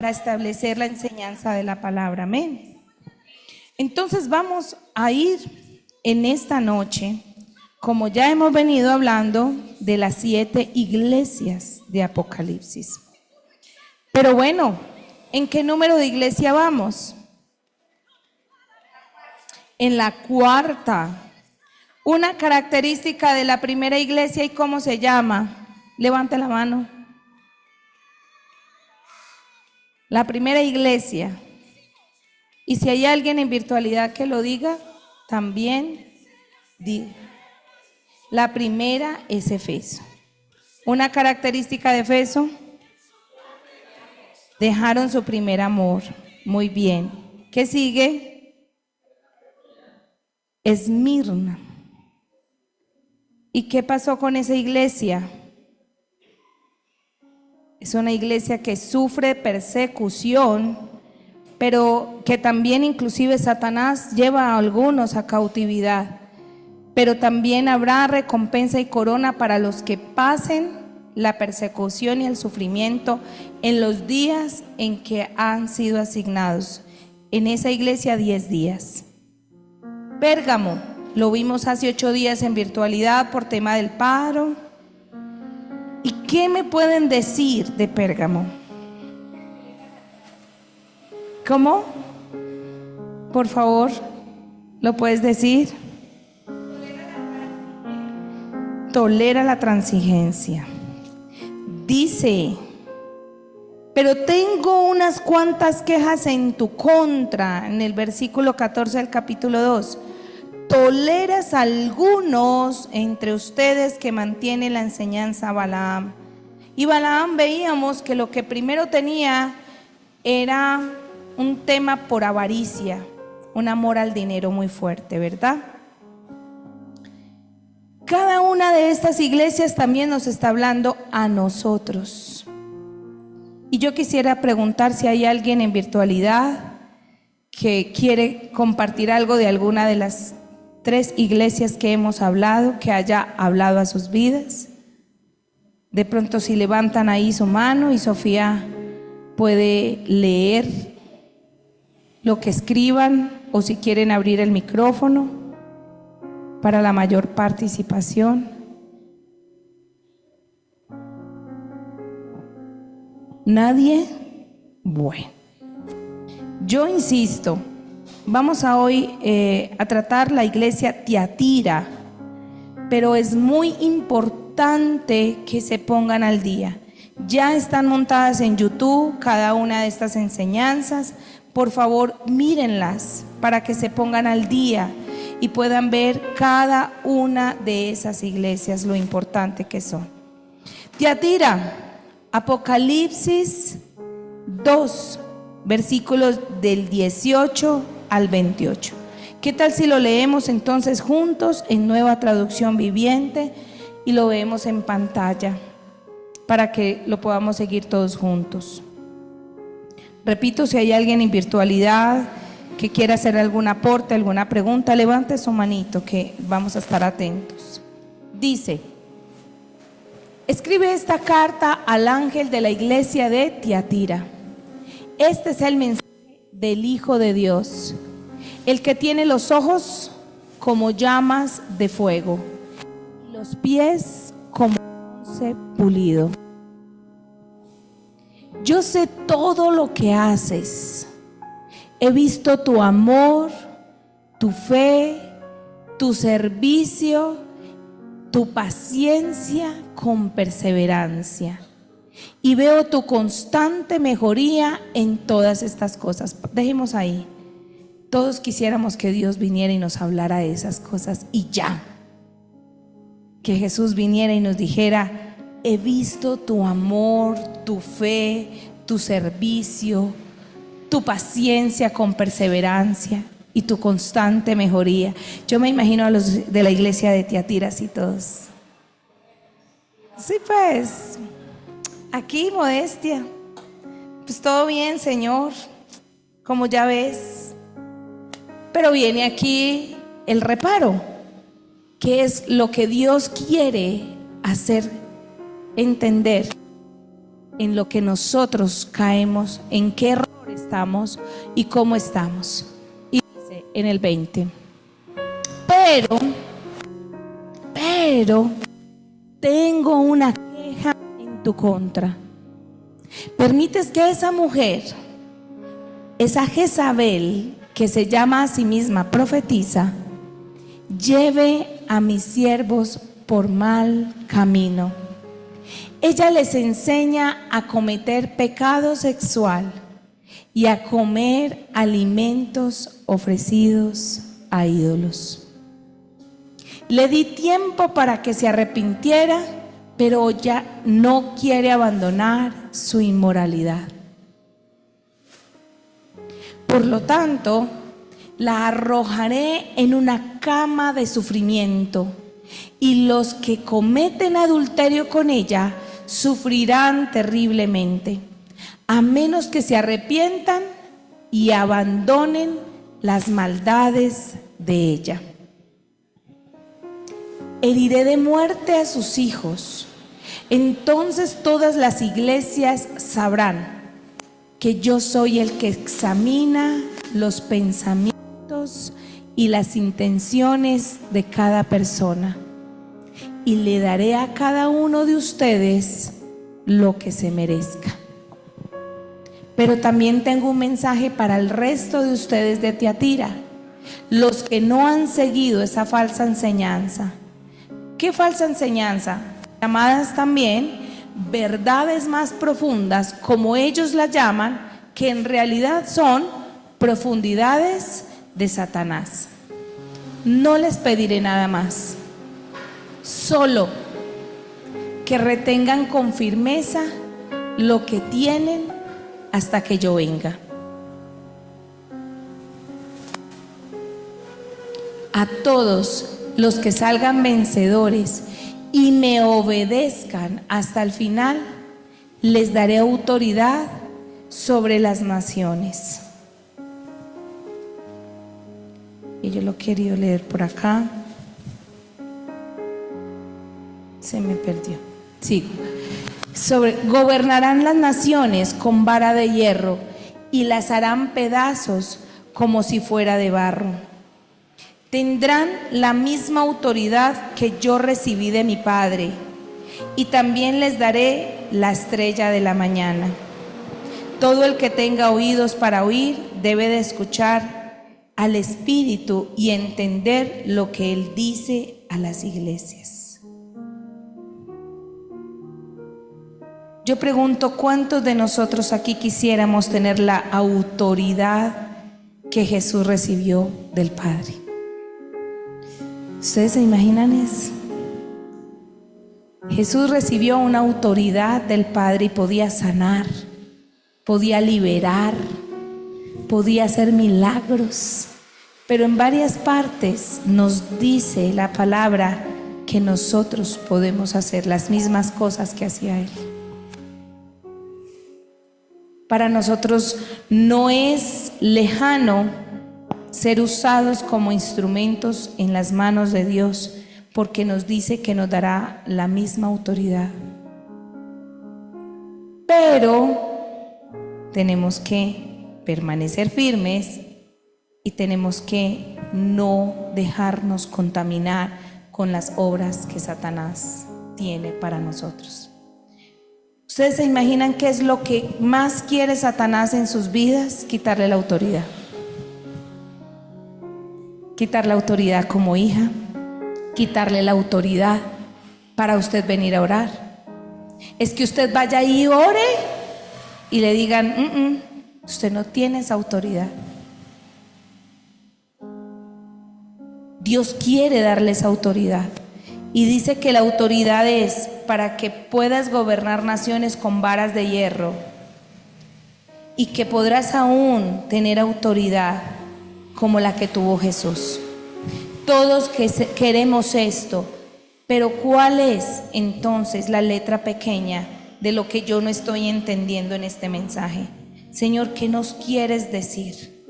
para establecer la enseñanza de la palabra. Amén. Entonces vamos a ir en esta noche, como ya hemos venido hablando, de las 7 iglesias de Apocalipsis. Pero bueno, ¿en qué número de iglesia vamos? En la 4ª. Una característica de la primera iglesia, ¿y cómo se llama? Levante la mano. La primera iglesia. Y si hay alguien en virtualidad que lo diga, también diga. La primera es Efeso. Una característica de Efeso: dejaron su primer amor. Muy bien. ¿Qué sigue? Esmirna. ¿Y qué pasó con esa iglesia? Es una iglesia que sufre persecución, pero que también inclusive Satanás lleva a algunos a cautividad. Pero también habrá recompensa y corona para los que pasen la persecución y el sufrimiento en los días en que han sido asignados. En esa iglesia 10 días. Pérgamo, lo vimos hace 8 días en virtualidad por tema del paro. ¿Y qué me pueden decir de Pérgamo? ¿Cómo? Por favor, ¿lo puedes decir? Tolera la transigencia. Dice: pero tengo unas cuantas quejas en tu contra, en el versículo 14 del capítulo 2. Toleras a algunos entre ustedes que mantienen la enseñanza Balaam. Y Balaam veíamos que lo que primero tenía era un tema por avaricia, un amor al dinero muy fuerte, ¿verdad? Cada una de estas iglesias también nos está hablando a nosotros. Y yo quisiera preguntar si hay alguien en virtualidad que quiere compartir algo de alguna de las 3 iglesias que hemos hablado, que haya hablado a sus vidas. De pronto, si levantan ahí su mano, y Sofía puede leer lo que escriban, o si quieren abrir el micrófono para la mayor participación. ¿Nadie? Bueno, yo insisto, vamos a hoy a tratar la iglesia Tiatira, pero es muy importante que se pongan al día. Ya están montadas en YouTube cada una de estas enseñanzas. Por favor, mírenlas para que se pongan al día y puedan ver cada una de esas iglesias, lo importante que son. Tiatira, Apocalipsis 2, versículos del 18 al 28. ¿Qué tal si lo leemos entonces juntos en Nueva Traducción Viviente y lo vemos en pantalla para que lo podamos seguir todos juntos? Repito, si hay alguien en virtualidad que quiera hacer algún aporte, alguna pregunta, levante su manito que vamos a estar atentos. Dice: escribe esta carta al ángel de la iglesia de Tiatira. Este es el mensaje del Hijo de Dios, el que tiene los ojos como llamas de fuego y los pies como bronce pulido. Yo sé todo lo que haces. He visto tu amor, tu fe, tu servicio, tu paciencia con perseverancia. Y veo tu constante mejoría en todas estas cosas. Dejemos ahí. Todos quisiéramos que Dios viniera y nos hablara de esas cosas y ya. Que Jesús viniera y nos dijera: he visto tu amor, tu fe, tu servicio, tu paciencia con perseverancia y tu constante mejoría. Yo me imagino a los de la iglesia de Tiatira así todos. Sí, pues, aquí modestia. Pues todo bien, Señor, como ya ves. Pero viene aquí el reparo, que es lo que Dios quiere hacer entender. en lo que nosotros caemos, en qué error estamos y cómo estamos. Y dice en el 20, pero tengo una queja en tu contra. Permites que esa mujer, esa Jezabel, que se llama a sí misma profetisa, lleve a mis siervos por mal camino. Ella les enseña a cometer pecado sexual y a comer alimentos ofrecidos a ídolos. Le di tiempo para que se arrepintiera, pero ella no quiere abandonar su inmoralidad. Por lo tanto, la arrojaré en una cama de sufrimiento, y los que cometen adulterio con ella sufrirán terriblemente, a menos que se arrepientan y abandonen las maldades de ella. Heriré de muerte a sus hijos. Entonces todas las iglesias sabrán que yo soy el que examina los pensamientos y las intenciones de cada persona, y le daré a cada uno de ustedes lo que se merezca. Pero también tengo un mensaje para el resto de ustedes de Tiatira, los que no han seguido esa falsa enseñanza. ¿Qué falsa enseñanza? Llamadas también verdades más profundas, como ellos la llaman, que en realidad son profundidades de Satanás. No les pediré nada más, solo que retengan con firmeza lo que tienen hasta que yo venga. A todos los que salgan vencedores y me obedezcan hasta el final, les daré autoridad sobre las naciones. Y yo lo he querido leer por acá. Se me perdió. Sigo. Gobernarán las naciones con vara de hierro y las harán pedazos como si fuera de barro. Tendrán la misma autoridad que yo recibí de mi Padre, y también les daré la estrella de la mañana. Todo el que tenga oídos para oír debe de escuchar al Espíritu y entender lo que Él dice a las iglesias. Yo pregunto, ¿cuántos de nosotros aquí quisiéramos tener la autoridad que Jesús recibió del Padre? ¿Ustedes se imaginan eso? Jesús recibió una autoridad del Padre y podía sanar, podía liberar, podía hacer milagros, pero en varias partes nos dice la palabra que nosotros podemos hacer las mismas cosas que hacía Él. Para nosotros no es lejano ser usados como instrumentos en las manos de Dios, porque nos dice que nos dará la misma autoridad. Pero tenemos que permanecer firmes y tenemos que no dejarnos contaminar con las obras que Satanás tiene para nosotros. ¿Ustedes se imaginan qué es lo que más quiere Satanás en sus vidas? Quitarle la autoridad. Quitar la autoridad como hija, quitarle la autoridad para usted venir a orar. Es que usted vaya y ore y le digan, usted no tiene esa autoridad. Dios quiere darle esa autoridad y dice que la autoridad es para que puedas gobernar naciones con varas de hierro, y que podrás aún tener autoridad como la que tuvo Jesús. Todos queremos esto, pero ¿cuál es entonces la letra pequeña de lo que yo no estoy entendiendo en este mensaje? Señor, ¿qué nos quieres decir?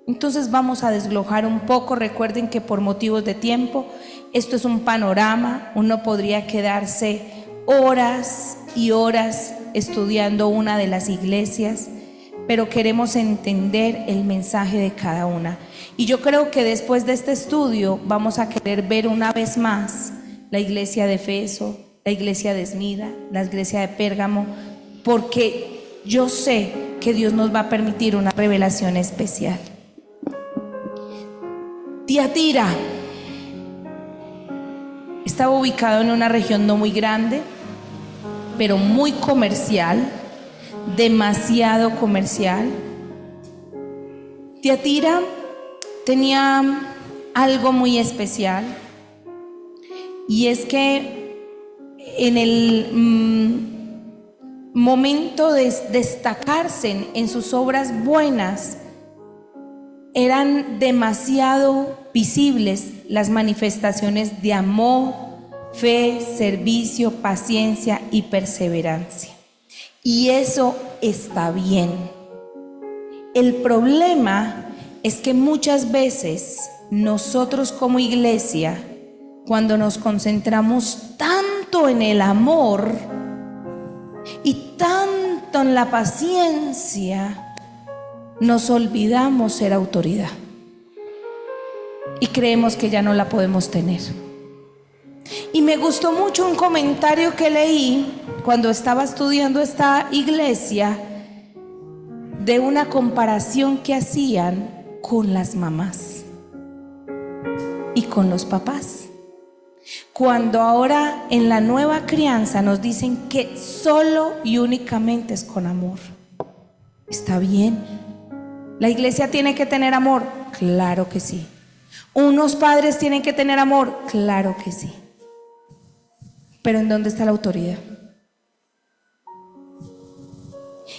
Entonces vamos a desglojar un poco. Recuerden que por motivos de tiempo, esto es un panorama. Uno podría quedarse horas y horas estudiando una de las iglesias, pero queremos entender el mensaje de cada una. Y yo creo que después de este estudio vamos a querer ver una vez más la iglesia de Efeso, la iglesia de Esmira, la iglesia de Pérgamo, porque yo sé que Dios nos va a permitir una revelación especial. Tiatira estaba ubicado en una región no muy grande, pero muy comercial, demasiado comercial. Tiatira tenía algo muy especial, y es que en el momento de destacarse en sus obras buenas, eran demasiado visibles las manifestaciones de amor, fe, servicio, paciencia y perseverancia. Y eso está bien. El problema es que muchas veces nosotros como iglesia, cuando nos concentramos tanto en el amor y tanto en la paciencia, nos olvidamos ser autoridad y creemos que ya no la podemos tener. Y me gustó mucho un comentario que leí cuando estaba estudiando esta iglesia, de una comparación que hacían con las mamás y con los papás. Cuando ahora en la nueva crianza nos dicen que solo y únicamente es con amor. Está bien. ¿La iglesia tiene que tener amor? Claro que sí. ¿Unos padres tienen que tener amor? Claro que sí. Pero ¿en dónde está la autoridad?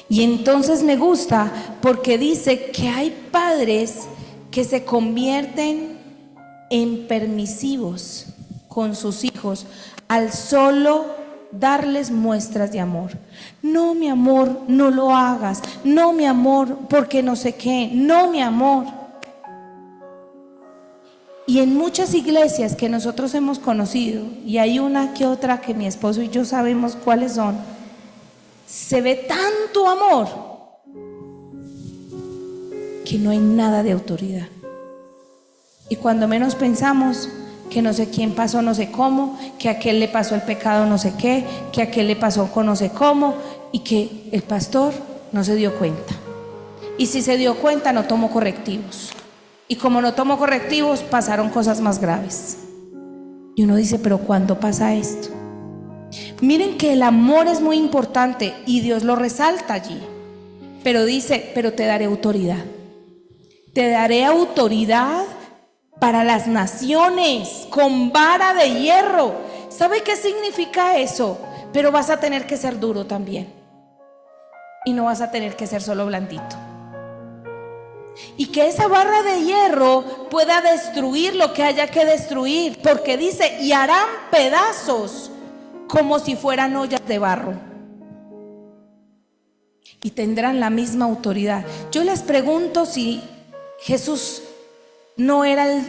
Y entonces me gusta porque dice que hay padres que se convierten en permisivos con sus hijos al solo darles muestras de amor. No, mi amor, no lo hagas. No, mi amor, porque no sé qué. No, mi amor. Y en muchas iglesias que nosotros hemos conocido, y hay una que otra que mi esposo y yo sabemos cuáles son, se ve tanto amor que no hay nada de autoridad. Y cuando menos pensamos, que no sé quién pasó no sé cómo, que a aquel le pasó el pecado no sé qué, que a aquel le pasó con no sé cómo, y que el pastor no se dio cuenta. Y si se dio cuenta, no tomó correctivos. Y como no tomó correctivos, pasaron cosas más graves. Y uno dice, pero ¿cuándo pasa esto? Miren que el amor es muy importante y Dios lo resalta allí. Pero dice, pero te daré autoridad. Te daré autoridad para las naciones, con vara de hierro. ¿Sabe qué significa eso? Pero vas a tener que ser duro también. Y no vas a tener que ser solo blandito. Y que esa barra de hierro pueda destruir lo que haya que destruir. Porque dice, y harán pedazos como si fueran ollas de barro. Y tendrán la misma autoridad. Yo les pregunto si Jesús no era el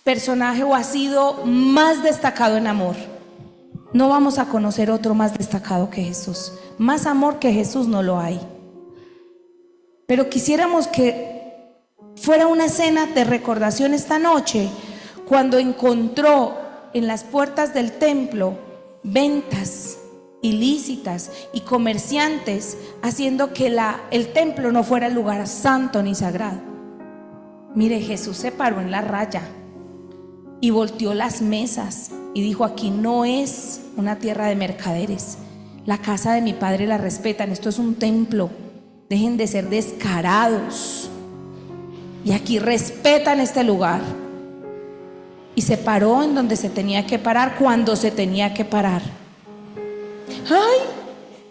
personaje o ha sido más destacado en amor. No vamos a conocer otro más destacado que Jesús. Más amor que Jesús no lo hay. Pero quisiéramos que fuera una escena de recordación esta noche, cuando encontró en las puertas del templo ventas ilícitas y comerciantes haciendo que el templo no fuera el lugar santo ni sagrado. Mire, Jesús se paró en la raya y volteó las mesas y dijo, aquí no es una tierra de mercaderes. La casa de mi padre la respetan, esto es un templo. Dejen de ser descarados. Y aquí respetan este lugar. Y se paró en donde se tenía que parar, cuando se tenía que parar. ¡Ay!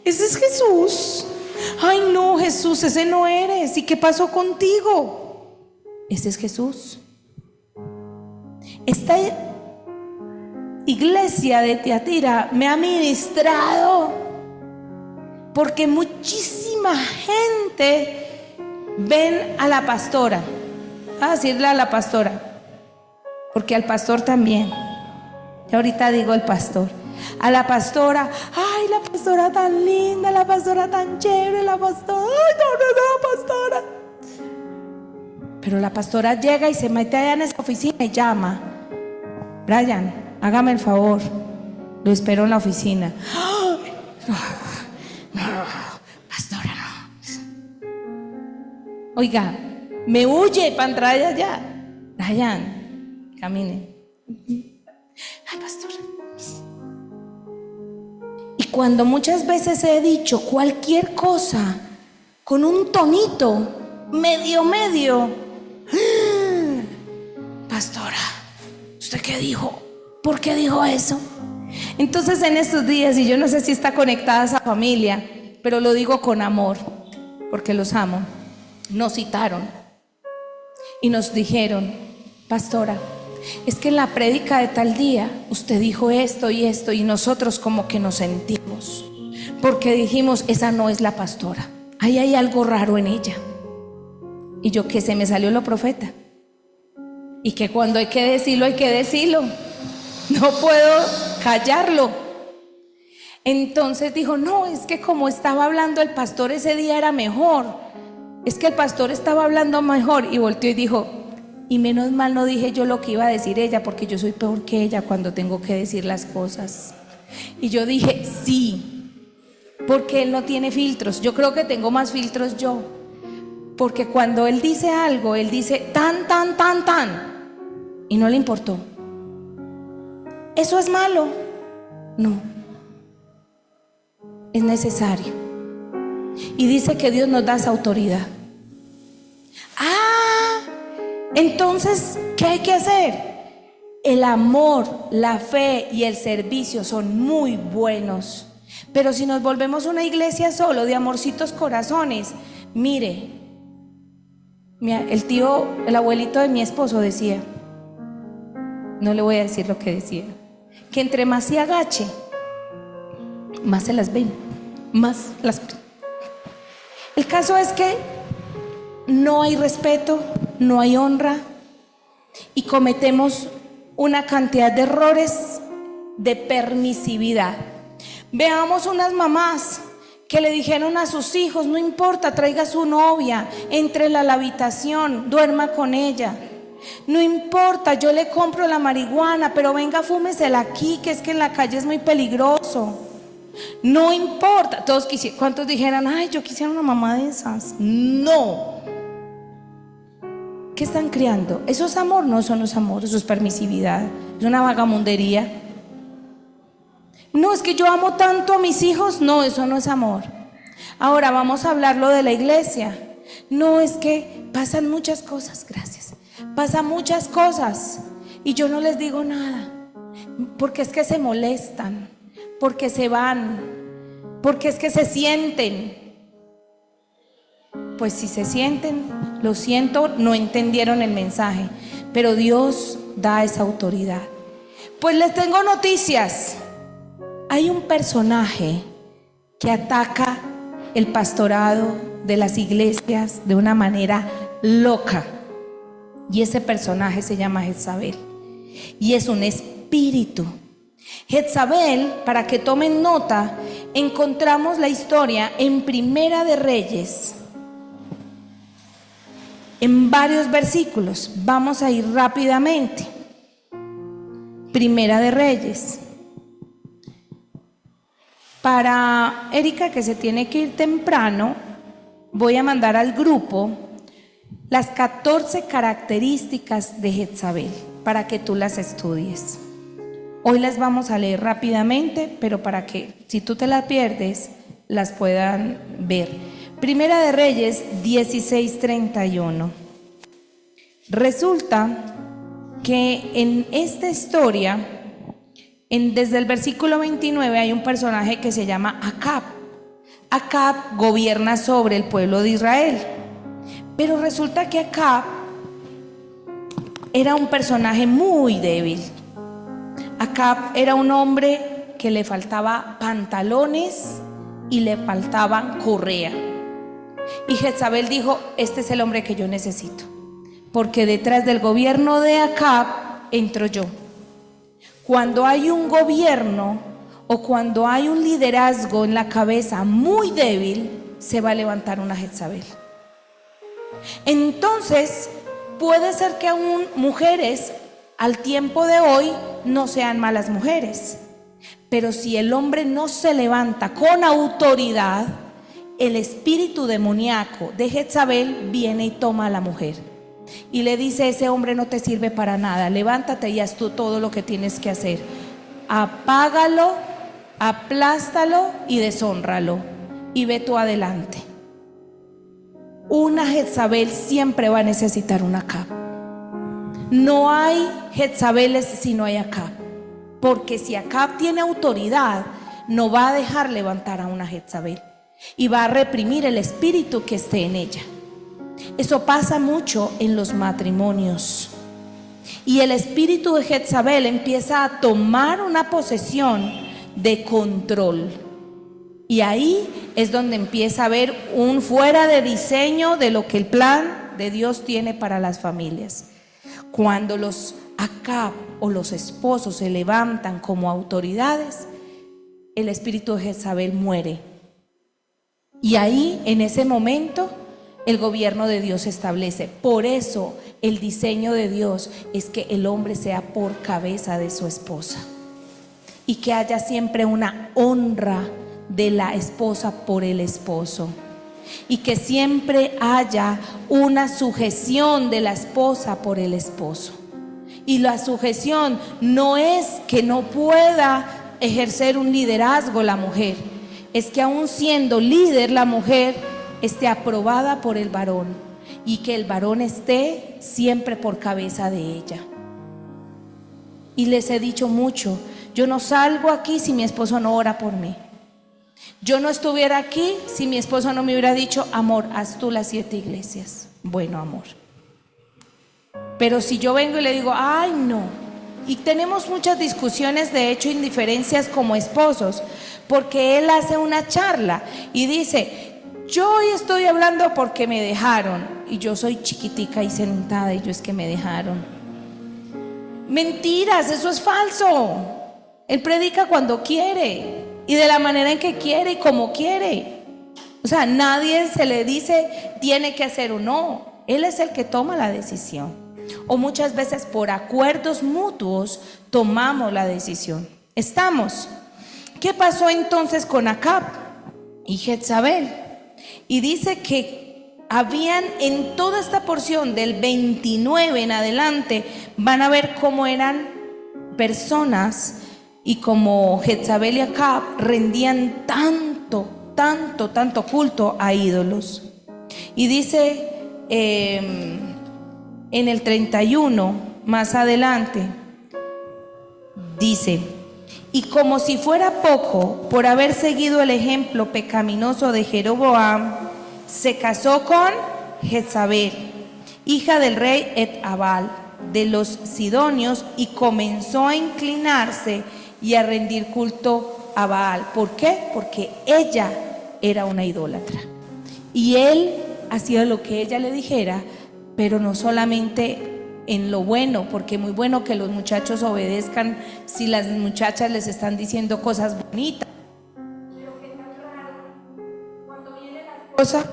Ese es Jesús. ¡Ay no, Jesús, ese no eres! ¿Y qué pasó contigo? Ese es Jesús. Esta iglesia de Tiatira me ha ministrado, porque muchísima gente ven a la pastora, a decirle a la pastora, porque al pastor también. Y ahorita digo el pastor. A la pastora, ay, la pastora tan linda, la pastora tan chévere, la pastora, ay, no, pastora. Pero la pastora llega y se mete allá en esa oficina y llama: Brian, hágame el favor, lo espero en la oficina. Ay, no, pastora, no. Oiga, me huye para entrar allá. Brian, camine. Ay, pastora. Y cuando muchas veces he dicho cualquier cosa con un tonito medio, pastora, ¿usted qué dijo? ¿Por qué dijo eso? Entonces en estos días, y yo no sé si está conectada a esa familia, pero lo digo con amor, porque los amo, nos citaron y nos dijeron: pastora, es que en la prédica de tal día usted dijo esto y esto, y nosotros como que nos sentimos, porque dijimos: esa no es la pastora, ahí hay algo raro en ella. Y yo, que se me salió lo profeta, y que cuando hay que decirlo, hay que decirlo, no puedo callarlo. Entonces dijo: no, es que como estaba hablando el pastor ese día era mejor, es que el pastor estaba hablando mejor. Y volteó y dijo: y menos mal no dije yo lo que iba a decir ella, porque yo soy peor que ella cuando tengo que decir las cosas. Y yo dije: sí, porque él no tiene filtros. Yo creo que tengo más filtros yo, porque cuando él dice algo, él dice tan, y no le importó. ¿Eso es malo? No, es necesario. Y dice que Dios nos da esa autoridad. Entonces, ¿qué hay que hacer? El amor, la fe y el servicio son muy buenos, pero si nos volvemos una iglesia solo de amorcitos corazones, mire, el abuelito de mi esposo decía, no le voy a decir lo que decía, que entre más se agache, más se las ven, más las... El caso es que no hay respeto, no hay honra, y cometemos una cantidad de errores de permisividad. Veamos unas mamás que le dijeron a sus hijos: no importa, traiga a su novia, éntrela a la habitación, duerma con ella. No importa, yo le compro la marihuana, pero venga, fúmesela aquí, que es que en la calle es muy peligroso. No importa. Todos quisieran, ¿cuántos dijeran: ay, yo quisiera una mamá de esas? No. ¿Qué están criando? ¿Eso es amor? No, eso no es amor, eso es permisividad, es una vagamundería. No, es que yo amo tanto a mis hijos. No, eso no es amor. Ahora vamos a hablarlo de la iglesia. No, es que pasan muchas cosas, gracias. Pasan muchas cosas y yo no les digo nada, porque es que se molestan, porque se van, porque es que se sienten. Pues si se sienten, lo siento, no entendieron el mensaje, pero Dios da esa autoridad. Pues les tengo noticias. Hay un personaje que ataca el pastorado de las iglesias de una manera loca, y ese personaje se llama Jezabel, y es un espíritu. Jezabel, para que tomen nota, encontramos la historia en Primera de Reyes, en varios versículos. Vamos a ir rápidamente. Primera de Reyes. Para Erika, que se tiene que ir temprano, voy a mandar al grupo las 14 características de Jezabel para que tú las estudies. Hoy las vamos a leer rápidamente, pero para que, si tú te las pierdes, las puedan ver. Primera de Reyes 16:31. Resulta que en esta historia, desde el versículo 29, hay un personaje que se llama Acab. Acab gobierna sobre el pueblo de Israel, pero resulta que Acab era un personaje muy débil. Acab era un hombre que le faltaba pantalones y le faltaban correa. Y Jezabel dijo: este es el hombre que yo necesito, porque detrás del gobierno de Acab entro yo. Cuando hay un gobierno, o cuando hay un liderazgo en la cabeza muy débil, se va a levantar una Jezabel. Entonces, puede ser que aún mujeres al tiempo de hoy no sean malas mujeres, pero si el hombre no se levanta con autoridad, el espíritu demoníaco de Jezabel viene y toma a la mujer y le dice: ese hombre no te sirve para nada, levántate y haz tú todo lo que tienes que hacer, apágalo, aplástalo y deshónralo y ve tú adelante. Una Jezabel siempre va a necesitar una Acab. No hay Jezabeles si no hay Acab, porque si Acab tiene autoridad, no va a dejar levantar a una Jezabel y va a reprimir el espíritu que esté en ella. Eso pasa mucho en los matrimonios, y el espíritu de Jezabel empieza a tomar una posesión de control, y ahí es donde empieza a haber un fuera de diseño de lo que el plan de Dios tiene para las familias. Cuando los Acab o los esposos se levantan como autoridades, el espíritu de Jezabel muere, y ahí en ese momento el gobierno de Dios se establece. Por eso el diseño de Dios es que el hombre sea por cabeza de su esposa y que haya siempre una honra de la esposa por el esposo, y que siempre haya una sujeción de la esposa por el esposo. Y la sujeción no es que no pueda ejercer un liderazgo la mujer, es que aún siendo líder la mujer esté aprobada por el varón, y que el varón esté siempre por cabeza de ella. Y les he dicho mucho, yo no salgo aquí si mi esposo no ora por mí. Yo no estuviera aquí si mi esposo no me hubiera dicho: amor, haz tú las 7 iglesias. Bueno, amor. Pero si yo vengo y le digo: ay, no. Y tenemos muchas discusiones, de hecho, indiferencias como esposos, porque él hace una charla y dice: yo hoy estoy hablando porque me dejaron, y yo soy chiquitica y sentada y yo es que me dejaron. Mentiras, eso es falso. Él predica cuando quiere y de la manera en que quiere y como quiere. O sea, nadie se le dice tiene que hacer o no. Él es el que toma la decisión. O muchas veces por acuerdos mutuos tomamos la decisión. ¿Estamos? ¿Qué pasó entonces con Acab y Jezabel? Y dice que habían en toda esta porción del 29 en adelante, van a ver cómo eran personas, y como Jezabel y Acab rendían tanto culto a ídolos. Y dice en el 31 más adelante, dice: y como si fuera poco, por haber seguido el ejemplo pecaminoso de Jeroboam, se casó con Jezabel, hija del rey Et-Abal de los Sidonios, y comenzó a inclinarse y a rendir culto a Baal. ¿Por qué? Porque ella era una idólatra y él hacía lo que ella le dijera, pero no solamente en lo bueno, porque muy bueno que los muchachos obedezcan si las muchachas les están diciendo cosas bonitas. Pero que tan raro cuando viene la esposa.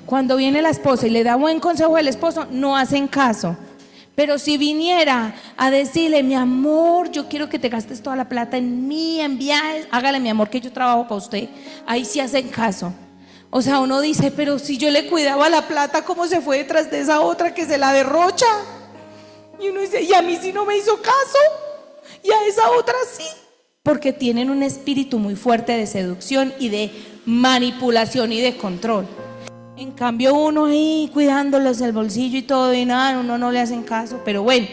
Cuando viene la esposa y le da buen consejo al esposo, no hacen caso. Pero si viniera a decirle: mi amor, yo quiero que te gastes toda la plata en mí, en viajes, hágale, mi amor, que yo trabajo para usted, ahí sí hacen caso. O sea, uno dice: pero si yo le cuidaba la plata, ¿cómo se fue detrás de esa otra que se la derrocha? Y uno dice: y a mí sí no me hizo caso, y a esa otra sí. Porque tienen un espíritu muy fuerte de seducción y de manipulación y de control. En cambio uno ahí cuidándoles el bolsillo y todo, y nada, uno no le hacen caso. Pero bueno,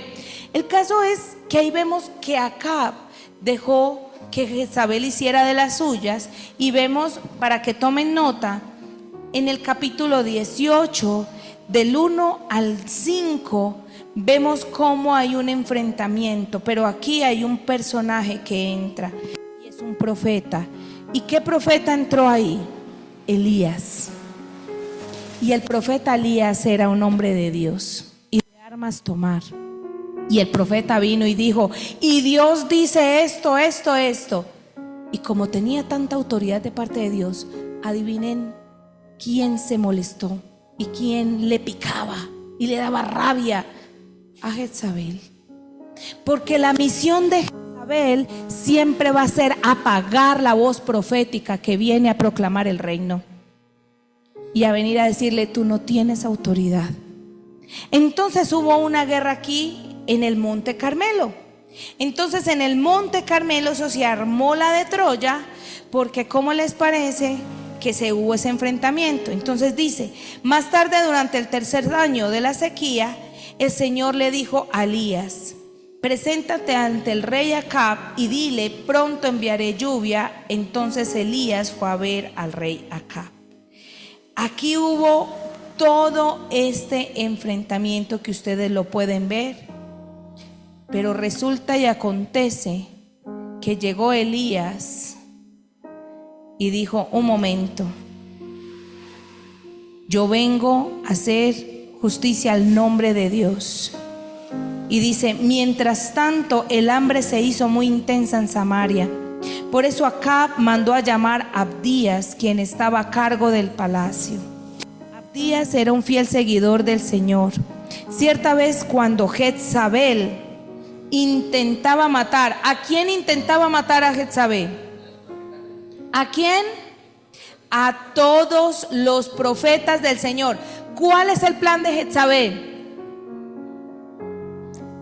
el caso es que ahí vemos que Acab dejó que Jezabel hiciera de las suyas, y vemos, para que tomen nota, en el capítulo 18 del 1 al 5 vemos cómo hay un enfrentamiento, pero aquí hay un personaje que entra y es un profeta. ¿Y qué profeta entró ahí? Elías. Y el profeta Elías era un hombre de Dios y de armas tomar. Y el profeta vino y dijo: y Dios dice esto, esto, esto. Y como tenía tanta autoridad de parte de Dios, adivinen quién se molestó y quién le picaba y le daba rabia a Jezabel. Porque la misión de Jezabel siempre va a ser apagar la voz profética que viene a proclamar el reino y a venir a decirle: tú no tienes autoridad. Entonces hubo una guerra aquí en el Monte Carmelo. Entonces en el Monte Carmelo se armó la de Troya, porque ¿cómo les parece que se hubo ese enfrentamiento? Entonces dice: más tarde, durante el tercer año de la sequía, el Señor le dijo a Elías: preséntate ante el rey Acab y dile: pronto enviaré lluvia. Entonces Elías fue a ver al rey Acab. Aquí hubo todo este enfrentamiento que ustedes lo pueden ver. Pero resulta y acontece que llegó Elías y dijo: un momento, yo vengo a hacer justicia al nombre de Dios. Y dice: mientras tanto el hambre se hizo muy intensa en Samaria. Por eso Acab mandó a llamar a Abdías, quien estaba a cargo del palacio. Abdías era un fiel seguidor del Señor. Cierta vez, cuando Jezabel intentaba matar, ¿a quién intentaba matar a Jezabel? ¿A quién? A todos los profetas del Señor. ¿Cuál es el plan de Jezabel?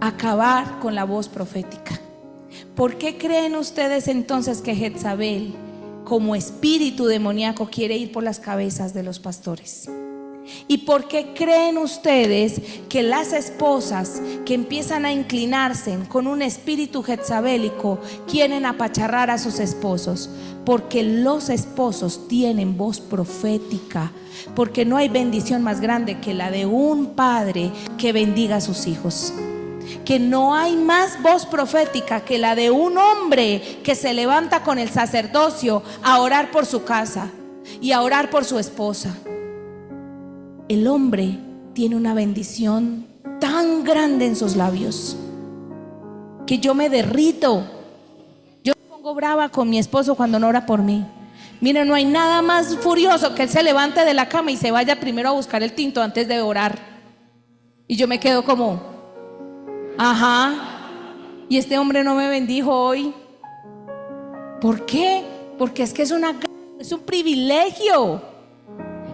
Acabar con la voz profética. ¿Por qué creen ustedes entonces que Jezabel, como espíritu demoníaco, quiere ir por las cabezas de los pastores? ¿Y por qué creen ustedes que las esposas que empiezan a inclinarse con un espíritu jezabélico quieren apacharrar a sus esposos? Porque los esposos tienen voz profética. Porque no hay bendición más grande que la de un padre que bendiga a sus hijos. Que no hay más voz profética que la de un hombre que se levanta con el sacerdocio a orar por su casa y a orar por su esposa. El hombre tiene una bendición tan grande en sus labios que yo me derrito. Yo me pongo brava con mi esposo cuando no ora por mí. Miren, no hay nada más furioso que él se levante de la cama y se vaya primero a buscar el tinto antes de orar. Y yo me quedo como: ajá, y este hombre no me bendijo hoy. ¿Por qué? Porque es que es un privilegio.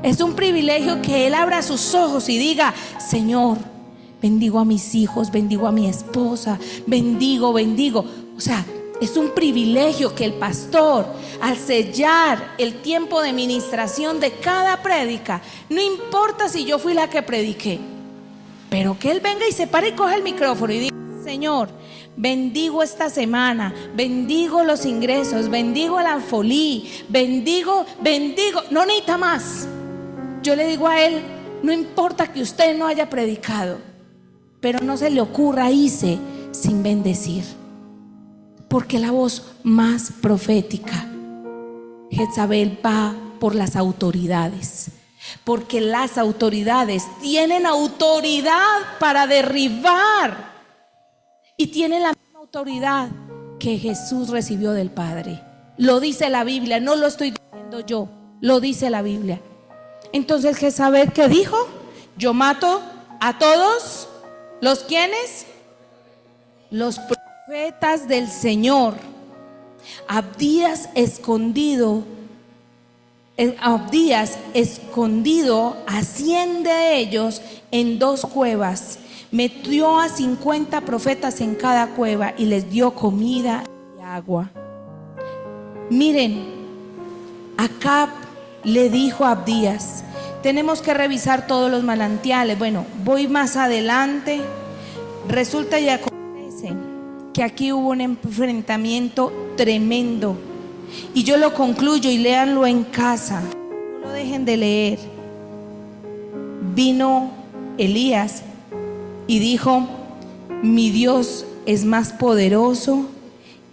Es un privilegio que él abra sus ojos y diga: Señor, bendigo a mis hijos, bendigo a mi esposa, bendigo. O sea, es un privilegio que el pastor, al sellar el tiempo de ministración de cada prédica, no importa si yo fui la que prediqué, pero que él venga y se pare y coge el micrófono y diga: Señor, bendigo esta semana, bendigo los ingresos, bendigo la folí, bendigo, no necesita más. Yo le digo a él: no importa que usted no haya predicado, pero no se le ocurra irse sin bendecir, porque la voz más profética, Jezabel, va por las autoridades, porque las autoridades tienen autoridad para derribar y tienen la misma autoridad que Jesús recibió del Padre. Lo dice la Biblia, no lo estoy diciendo yo, lo dice la Biblia. Entonces Jezabel, ¿qué dijo? Yo mato a todos los ¿quiénes? Los profetas del Señor. Abdías escondido a 100 de ellos en 2 cuevas. Metió a 50 profetas en cada cueva y les dio comida y agua. Miren, Acab le dijo a Abdías: tenemos que revisar todos los manantiales. Bueno, voy más adelante. Resulta y acontece que aquí hubo un enfrentamiento tremendo. Y yo lo concluyo, y léanlo en casa, no lo dejen de leer. Vino Elías y dijo: mi Dios es más poderoso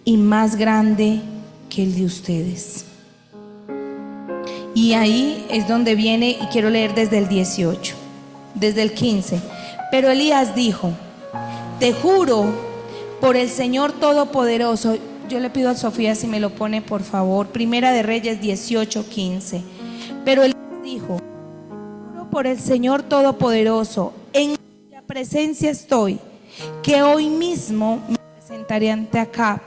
y más grande que el de ustedes. Y ahí es donde viene, y quiero leer desde el 18, desde el 15. Pero Elías dijo: te juro por el Señor Todopoderoso. Yo le pido a Sofía si me lo pone por favor. Primera de Reyes 18:15. Pero él dijo: juro por el Señor Todopoderoso, en cuya presencia estoy, que hoy mismo me presentaré ante Acab.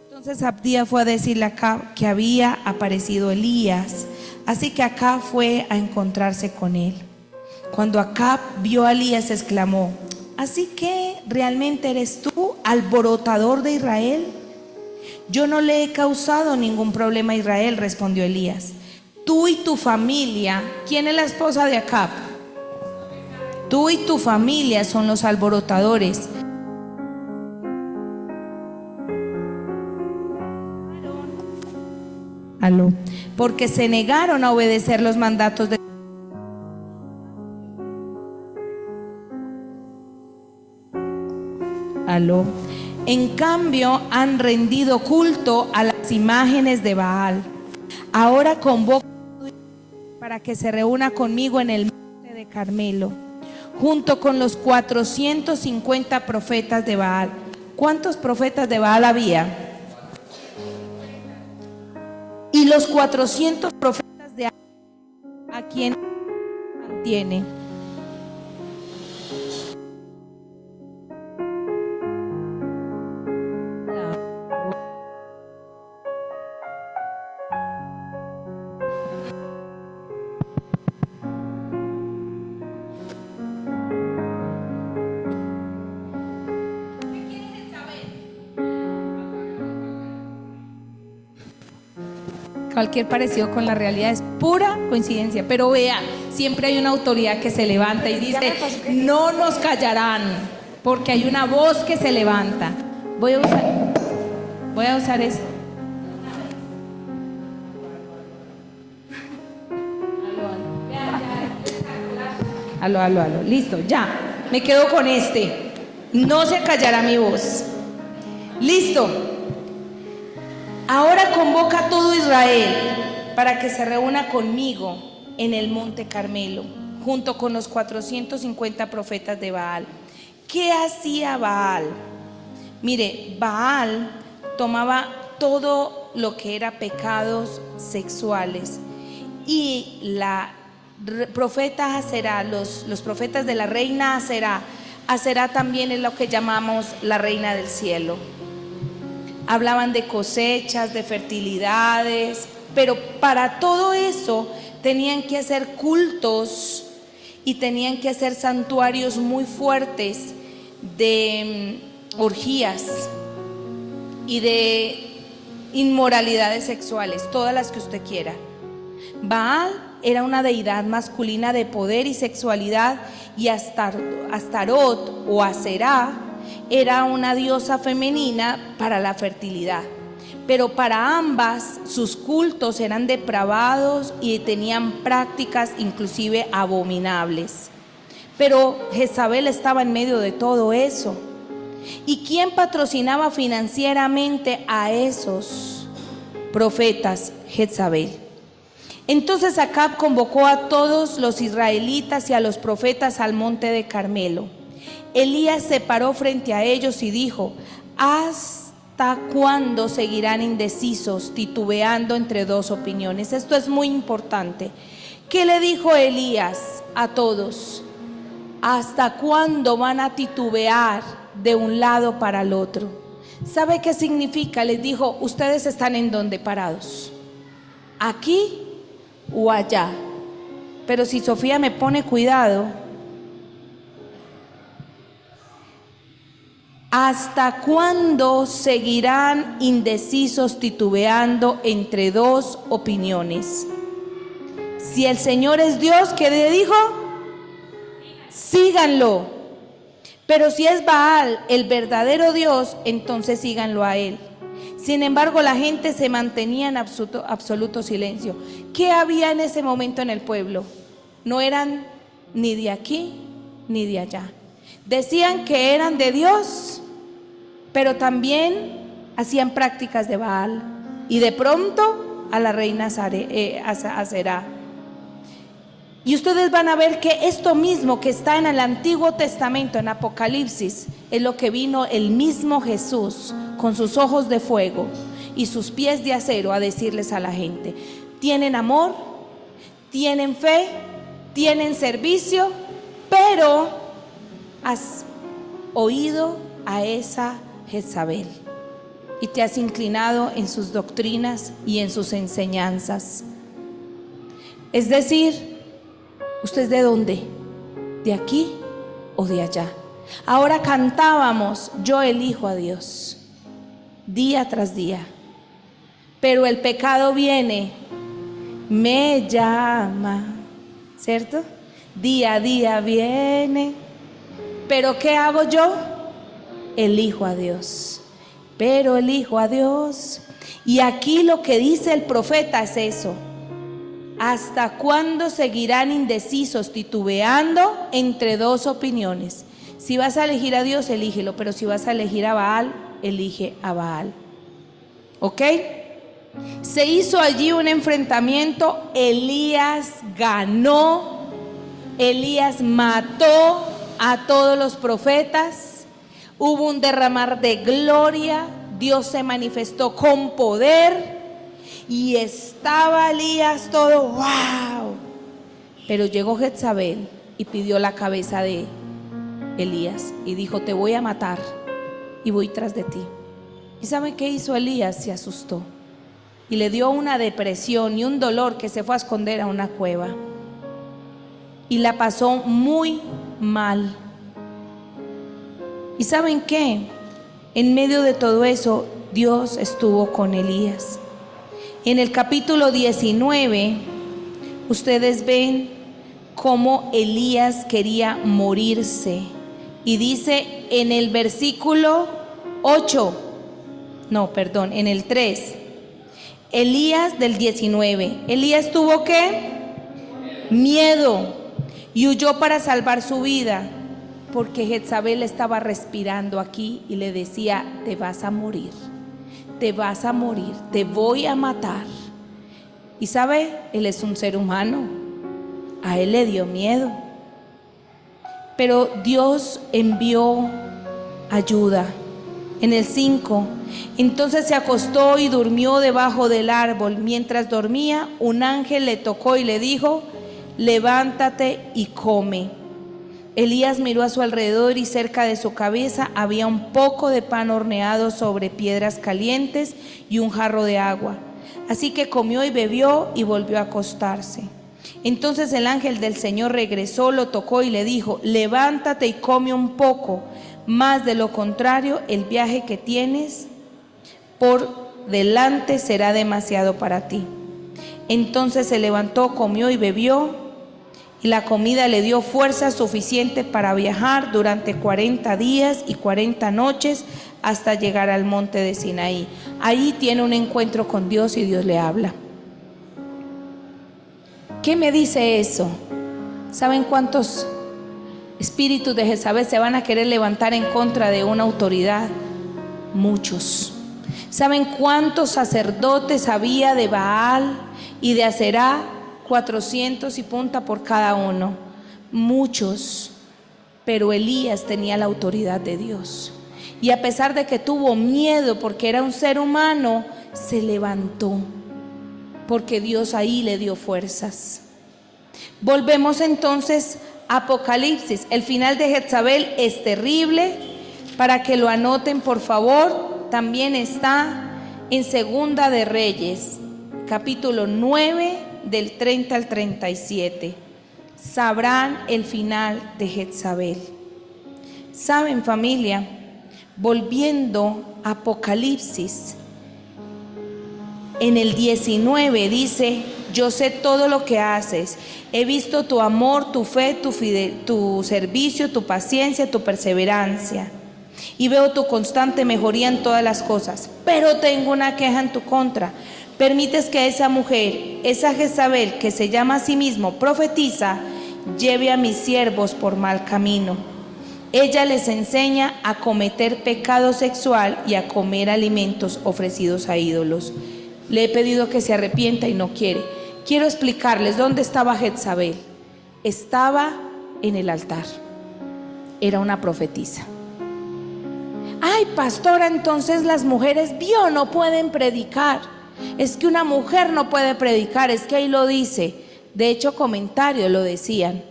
Entonces Abdías fue a decirle a Acab que había aparecido Elías. Así que Acab fue a encontrarse con él. Cuando Acab vio a Elías, exclamó: ¿así que realmente eres tú, alborotador de Israel? Yo no le he causado ningún problema a Israel, respondió Elías. Tú y tu familia. ¿Quién es la esposa de Acab? Tú y tu familia son los alborotadores. Aló. Porque se negaron a obedecer los mandatos de Aló. En cambio, han rendido culto a las imágenes de Baal. Ahora convoco para que se reúna conmigo en el monte de Carmelo, junto con los 450 profetas de Baal. ¿Cuántos profetas de Baal había? Y los 400 profetas de a quien mantiene. Cualquier parecido con la realidad es pura coincidencia. Pero vea, siempre hay una autoridad que se levanta y dice: no nos callarán, porque hay una voz que se levanta. Voy a usar eso. Aló. Listo, ya. Me quedo con este. No se callará mi voz. Listo. Ahora convoca a todo Israel para que se reúna conmigo en el monte Carmelo, junto con los 450 profetas de Baal. ¿Qué hacía Baal? Mire, Baal tomaba todo lo que era pecados sexuales, y la profeta Aserá, los profetas de la reina Aserá también es lo que llamamos la reina del cielo. Hablaban de cosechas, de fertilidades, pero para todo eso tenían que hacer cultos y tenían que hacer santuarios muy fuertes de orgías y de inmoralidades sexuales, todas las que usted quiera. Baal era una deidad masculina de poder y sexualidad, y Astarot o Aserá era una diosa femenina para la fertilidad. Pero para ambas sus cultos eran depravados y tenían prácticas inclusive abominables. Pero Jezabel estaba en medio de todo eso. ¿Y quién patrocinaba financieramente a esos profetas? Jezabel. Entonces Acab convocó a todos los israelitas y a los profetas al monte de Carmelo. Elías se paró frente a ellos y dijo: ¿hasta cuándo seguirán indecisos, titubeando entre dos opiniones? Esto es muy importante. ¿Qué le dijo Elías a todos? ¿Hasta cuándo van a titubear de un lado para el otro? ¿Sabe qué significa? Les dijo: ustedes están en donde parados, aquí o allá. Pero si Sofía me pone cuidado, ¿hasta cuándo seguirán indecisos, titubeando entre dos opiniones? Si el Señor es Dios, ¿qué le dijo? Síganlo. Pero si es Baal, el verdadero Dios, entonces síganlo a él. Sin embargo, la gente se mantenía en absoluto silencio. ¿Qué había en ese momento en el pueblo? No eran ni de aquí ni de allá. Decían que eran de Dios, pero también hacían prácticas de Baal. Y de pronto a la reina Aserá. Y ustedes van a ver que esto mismo que está en el Antiguo Testamento, en Apocalipsis, es lo que vino el mismo Jesús con sus ojos de fuego y sus pies de acero a decirles a la gente: tienen amor, tienen fe, tienen servicio, pero has oído a esa Jezabel y te has inclinado en sus doctrinas y en sus enseñanzas. Es decir, ¿usted es de dónde? ¿De aquí o de allá? Ahora cantábamos: yo elijo a Dios día tras día, pero el pecado viene, me llama, ¿cierto? Día a día viene, pero ¿qué hago yo? Elijo a Dios, pero elijo a Dios. Y aquí lo que dice el profeta es eso: ¿hasta cuándo seguirán indecisos, titubeando entre dos opiniones? Si vas a elegir a Dios, elígelo, pero si vas a elegir a Baal, elige a Baal. ¿Ok? Se hizo allí un enfrentamiento. Elías ganó. Elías mató a todos los profetas. Hubo un derramar de gloria. Dios se manifestó con poder. Y estaba Elías todo wow. Pero llegó Jezabel y pidió la cabeza de Elías y dijo: te voy a matar y voy tras de ti. ¿Y saben qué hizo Elías? Se asustó y le dio una depresión y un dolor que se fue a esconder a una cueva y la pasó muy mal. ¿Y saben qué? En medio de todo eso, Dios estuvo con Elías. En el capítulo 19, ustedes ven cómo Elías quería morirse. Y dice en el versículo 8, no, perdón, en el 3, Elías del 19, Elías tuvo ¿qué? Miedo, y huyó para salvar su vida, porque Jezabel estaba respirando aquí y le decía: te vas a morir, te vas a morir, te voy a matar. Y sabe, él es un ser humano, a él le dio miedo, pero Dios envió ayuda. En el 5, entonces se acostó y durmió debajo del árbol. Mientras dormía, un ángel le tocó y le dijo: levántate y come. Elías miró a su alrededor y cerca de su cabeza había un poco de pan horneado sobre piedras calientes y un jarro de agua. Así que comió y bebió y volvió a acostarse. Entonces el ángel del Señor regresó, lo tocó y le dijo: levántate y come un poco, más de lo contrario el viaje que tienes por delante será demasiado para ti. Entonces se levantó, comió y bebió, y la comida le dio fuerza suficiente para viajar durante 40 días y 40 noches hasta llegar al monte de Sinaí. Ahí tiene un encuentro con Dios y Dios le habla. ¿Qué me dice eso? ¿Saben cuántos espíritus de Jezabel se van a querer levantar en contra de una autoridad? Muchos. ¿Saben cuántos sacerdotes había de Baal y de Aserá? 400 y punta por cada uno. Muchos. Pero Elías tenía la autoridad de Dios. Y a pesar de que tuvo miedo porque era un ser humano, se levantó. Porque Dios ahí le dio fuerzas. Volvemos entonces a Apocalipsis. El final de Jezabel es terrible. Para que lo anoten, por favor. También está en Segunda de Reyes, capítulo 9, del 30 al 37. Sabrán el final de Jezabel. Saben, familia, volviendo a Apocalipsis, en el 19 dice: yo sé todo lo que haces, he visto tu amor, tu fe, tu servicio, tu paciencia, tu perseverancia, y veo tu constante mejoría en todas las cosas, pero tengo una queja en tu contra. Permites que esa mujer, esa Jezabel, que se llama a sí mismo profetiza, lleve a mis siervos por mal camino. Ella les enseña a cometer pecado sexual y a comer alimentos ofrecidos a ídolos. Le he pedido que se arrepienta y no quiere. Quiero explicarles dónde estaba Jezabel. estaba en el altar. Era una profetisa. Ay, pastora, entonces las mujeres no pueden predicar. Es que una mujer no puede predicar, es que ahí lo dice. De hecho, comentarios lo decían.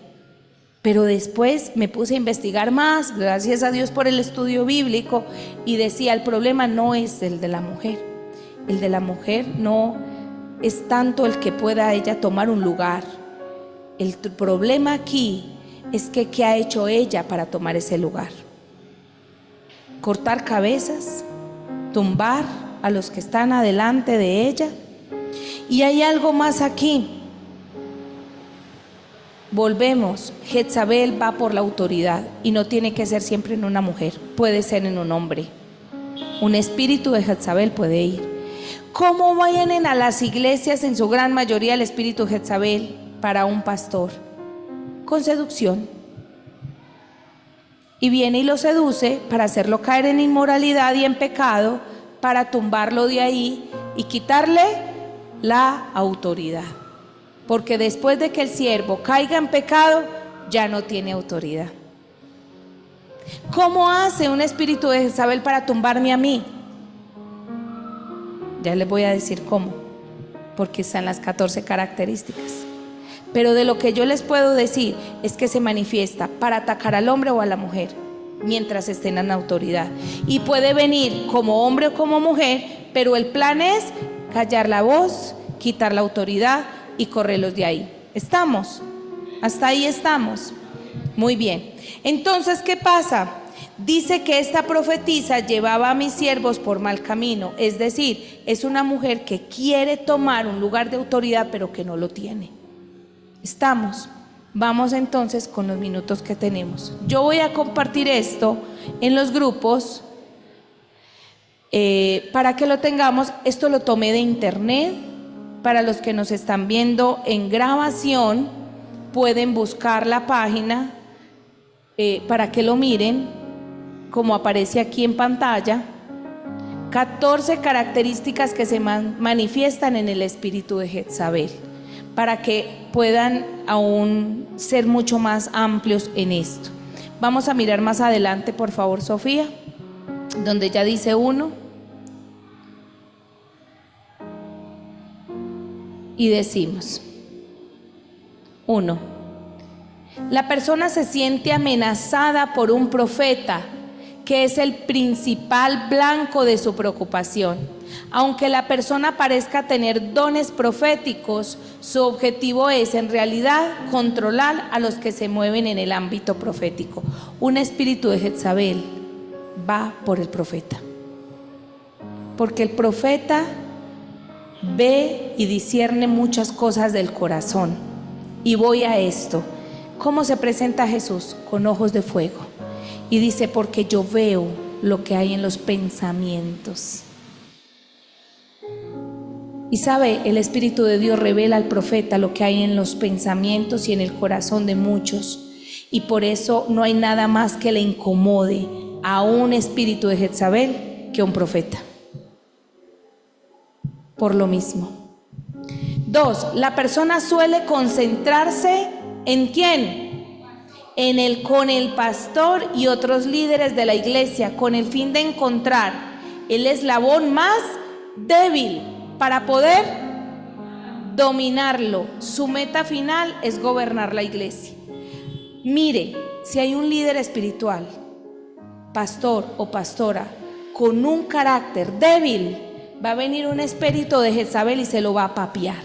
Pero después me puse a investigar más, gracias a Dios por el estudio bíblico, y decía, el problema no es el de la mujer. El de la mujer no es tanto el que pueda ella tomar un lugar. El problema aquí es que ¿qué ha hecho ella para tomar ese lugar? Cortar cabezas, tumbar a los que están adelante de ella. Y hay algo más aquí. Volvemos, Jezabel va por la autoridad y no tiene que ser siempre en una mujer, puede ser en un hombre. Un espíritu de Jezabel puede ir. ¿Cómo vayan a las iglesias en su gran mayoría el espíritu de Jezabel para un pastor? Con seducción. Y viene y lo seduce para hacerlo caer en inmoralidad y en pecado, para tumbarlo de ahí y quitarle la autoridad. Porque después de que el siervo caiga en pecado, ya no tiene autoridad. ¿Cómo hace un espíritu de Jezabel para tumbarme a mí? Ya les voy a decir cómo, porque están las 14 características. Pero de lo que yo les puedo decir es que se manifiesta para atacar al hombre o a la mujer mientras estén en autoridad. Y puede venir como hombre o como mujer, pero el plan es callar la voz, quitar la autoridad y correrlos de ahí. ¿Estamos? Hasta ahí estamos. Muy bien. Entonces, ¿qué pasa? Dice que esta profetisa llevaba a mis siervos por mal camino. Es decir, es una mujer que quiere tomar un lugar de autoridad, pero que no lo tiene. ¿Estamos? Vamos entonces con los minutos que tenemos. Yo voy a compartir esto en los grupos para que lo tengamos. Esto lo tomé de internet. Para los que nos están viendo en grabación, pueden buscar la página para que lo miren, como aparece aquí en pantalla. 14 características que se manifiestan en el espíritu de Jezabel, para que puedan aún ser mucho más amplios en esto. Vamos a mirar más adelante, por favor, Sofía, donde ya dice 1. Y decimos: 1. La persona se siente amenazada por un profeta que es el principal blanco de su preocupación. Aunque la persona parezca tener dones proféticos, su objetivo es en realidad controlar a los que se mueven en el ámbito profético. Un espíritu de Jezabel va por el profeta, porque el profeta ve y discierne muchas cosas del corazón. Y voy a esto. ¿Cómo se presenta Jesús? Con ojos de fuego. Y dice, porque yo veo lo que hay en los pensamientos. Y sabe, el Espíritu de Dios revela al profeta lo que hay en los pensamientos y en el corazón de muchos. Y por eso no hay nada más que le incomode a un espíritu de Jezabel que un profeta. Por lo mismo. 2. La persona suele concentrarse ¿en quién? Con el pastor y otros líderes de la iglesia, con el fin de encontrar el eslabón más débil para poder dominarlo. Su meta final es gobernar la iglesia. Mire, si hay un líder espiritual, pastor o pastora, con un carácter débil, va a venir un espíritu de Jezabel y se lo va a papear.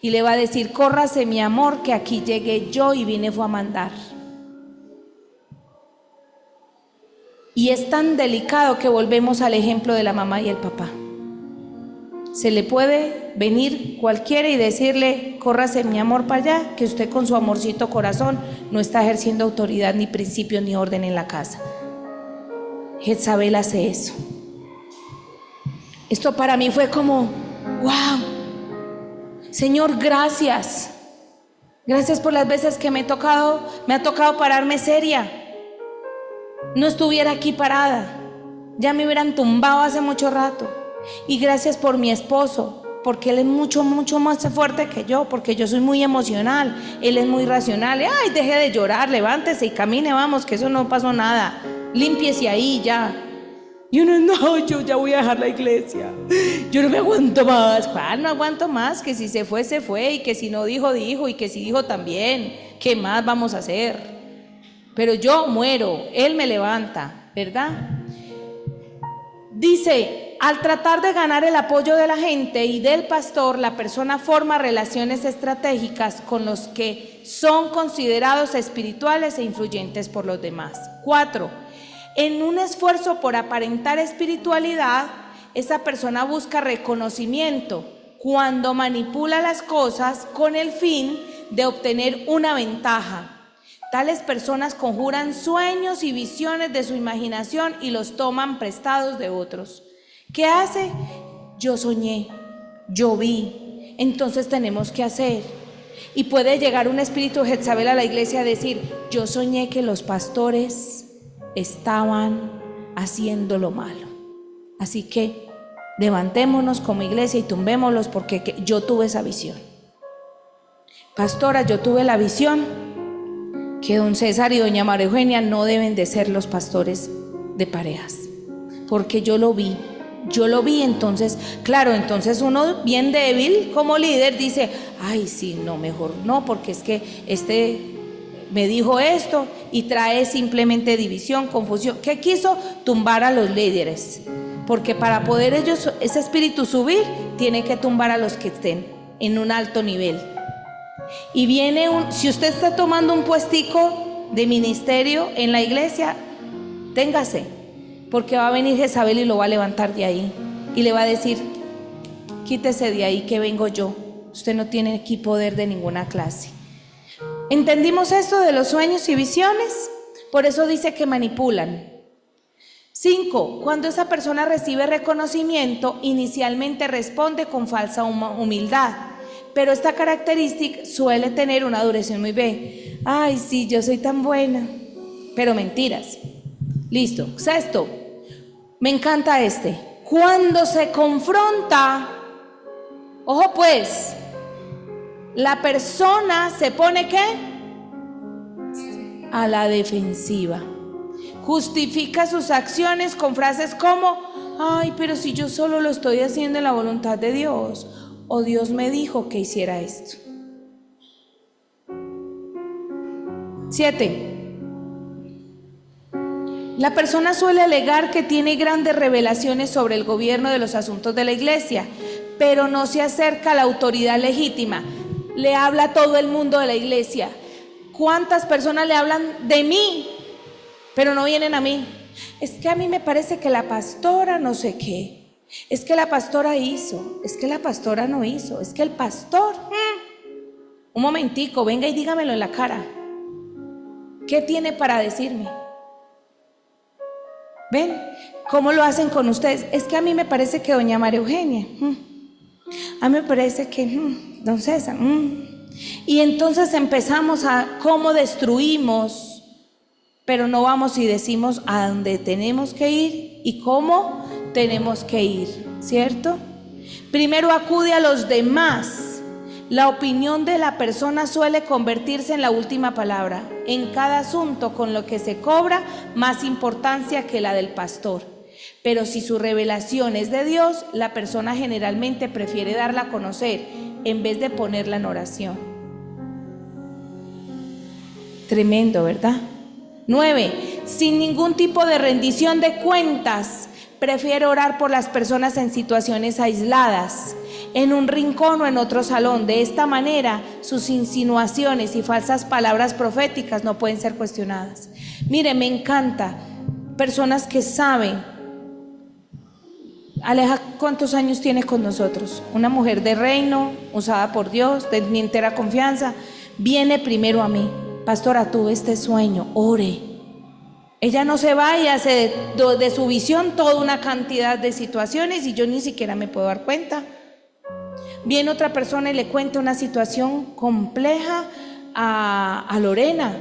Y le va a decir, córrase mi amor, que aquí llegué yo y vine fue a mandar. Y es tan delicado que volvemos al ejemplo de la mamá y el papá. Se le puede venir cualquiera y decirle, córrase mi amor para allá, que usted con su amorcito corazón no está ejerciendo autoridad, ni principio, ni orden en la casa. Jezabel hace eso. Esto para mí fue como, wow, Señor, gracias. Gracias por las veces que me ha tocado pararme seria. No estuviera aquí parada, ya me hubieran tumbado hace mucho rato. Y gracias por mi esposo, porque él es mucho más fuerte que yo, porque yo soy muy emocional, él es muy racional. Ay, deje de llorar, levántese y camine, vamos, que eso no pasó nada, límpiese ahí ya. Y uno, no, yo ya voy a dejar la iglesia, yo no me aguanto más. ¿Cuál no aguanto más? Que si se fue, se fue, y que si no dijo, dijo, y que si dijo también. ¿Qué más vamos a hacer? Pero yo muero, él me levanta, ¿verdad? Dice, al tratar de ganar el apoyo de la gente y del pastor, la persona forma relaciones estratégicas con los que son considerados espirituales e influyentes por los demás. 4. En un esfuerzo por aparentar espiritualidad, esa persona busca reconocimiento cuando manipula las cosas con el fin de obtener una ventaja. Tales personas conjuran sueños y visiones de su imaginación y los toman prestados de otros. ¿Qué hace? Yo soñé, yo vi, entonces tenemos que hacer. Y puede llegar un espíritu Jezabel a la iglesia a decir, yo soñé que los pastores estaban haciendo lo malo. Así que levantémonos como iglesia y tumbémoslos porque yo tuve esa visión. Pastora, yo tuve la visión que don César y doña María Eugenia no deben de ser los pastores de parejas, porque yo lo vi, entonces, claro, entonces uno bien débil como líder dice, ay sí, no, mejor no, porque es que me dijo esto y trae simplemente división, confusión. ¿Qué quiso? Tumbar a los líderes, porque para poder ese espíritu subir, tiene que tumbar a los que estén en un alto nivel. Y viene si usted está tomando un puestico de ministerio en la iglesia, téngase, porque va a venir Jezabel y lo va a levantar de ahí y le va a decir, quítese de ahí que vengo yo, usted no tiene aquí poder de ninguna clase. ¿Entendimos esto de los sueños y visiones? Por eso dice que manipulan. 5. Cuando esa persona recibe reconocimiento, inicialmente responde con falsa humildad. Pero esta característica suele tener una duración muy breve. Ay, sí, yo soy tan buena. Pero mentiras. Listo. 6. Me encanta Cuando se confronta, ojo pues, la persona se pone ¿qué? A la defensiva. Justifica sus acciones con frases como, ay, pero si yo solo lo estoy haciendo en la voluntad de Dios. O Dios me dijo que hiciera esto. 7. La persona suele alegar que tiene grandes revelaciones sobre el gobierno de los asuntos de la iglesia, pero no se acerca a la autoridad legítima. Le habla a todo el mundo de la iglesia. ¿Cuántas personas le hablan de mí, pero no vienen a mí? Es que a mí me parece que la pastora no sé qué. Es que la pastora hizo, es que la pastora no hizo, es que el pastor, un momentico, venga y dígamelo en la cara. ¿Qué tiene para decirme? ¿Ven? ¿Cómo lo hacen con ustedes? Es que a mí me parece que doña María Eugenia, a mí me parece que don César, y entonces empezamos a cómo destruimos, pero no vamos y decimos a dónde tenemos que ir y cómo tenemos que ir, ¿cierto? Primero acude a los demás. La opinión de la persona suele convertirse en la última palabra en cada asunto, con lo que se cobra más importancia que la del pastor. Pero si su revelación es de Dios, la persona generalmente prefiere darla a conocer en vez de ponerla en oración. Tremendo, ¿verdad? 9. Sin ningún tipo de rendición de cuentas, prefiere orar por las personas en situaciones aisladas, en un rincón o en otro salón. De esta manera, sus insinuaciones y falsas palabras proféticas no pueden ser cuestionadas. Mire, me encanta personas que saben. Aleja, ¿cuántos años tiene con nosotros? Una mujer de reino, usada por Dios, de mi entera confianza. Viene primero a mí. Pastora, tuve este sueño, ore. Ella no se va y hace de su visión toda una cantidad de situaciones y yo ni siquiera me puedo dar cuenta. Viene otra persona y le cuenta una situación compleja a Lorena,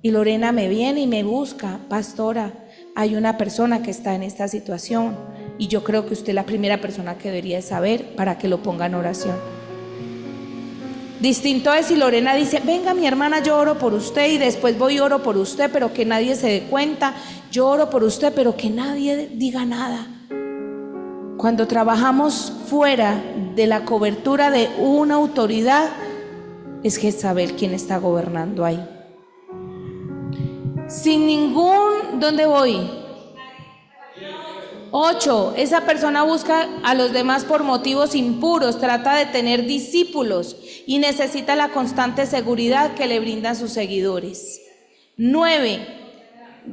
y Lorena me viene y me busca, pastora, hay una persona que está en esta situación y yo creo que usted es la primera persona que debería saber para que lo ponga en oración. Distinto es si Lorena dice, venga mi hermana, yo oro por usted y después voy y oro por usted, pero que nadie se dé cuenta, yo oro por usted, pero que nadie diga nada. Cuando trabajamos fuera de la cobertura de una autoridad, es Jezabel quien está gobernando ahí. Sin ningún, ¿dónde voy? 8. Esa persona busca a los demás por motivos impuros, trata de tener discípulos y necesita la constante seguridad que le brindan sus seguidores. 9.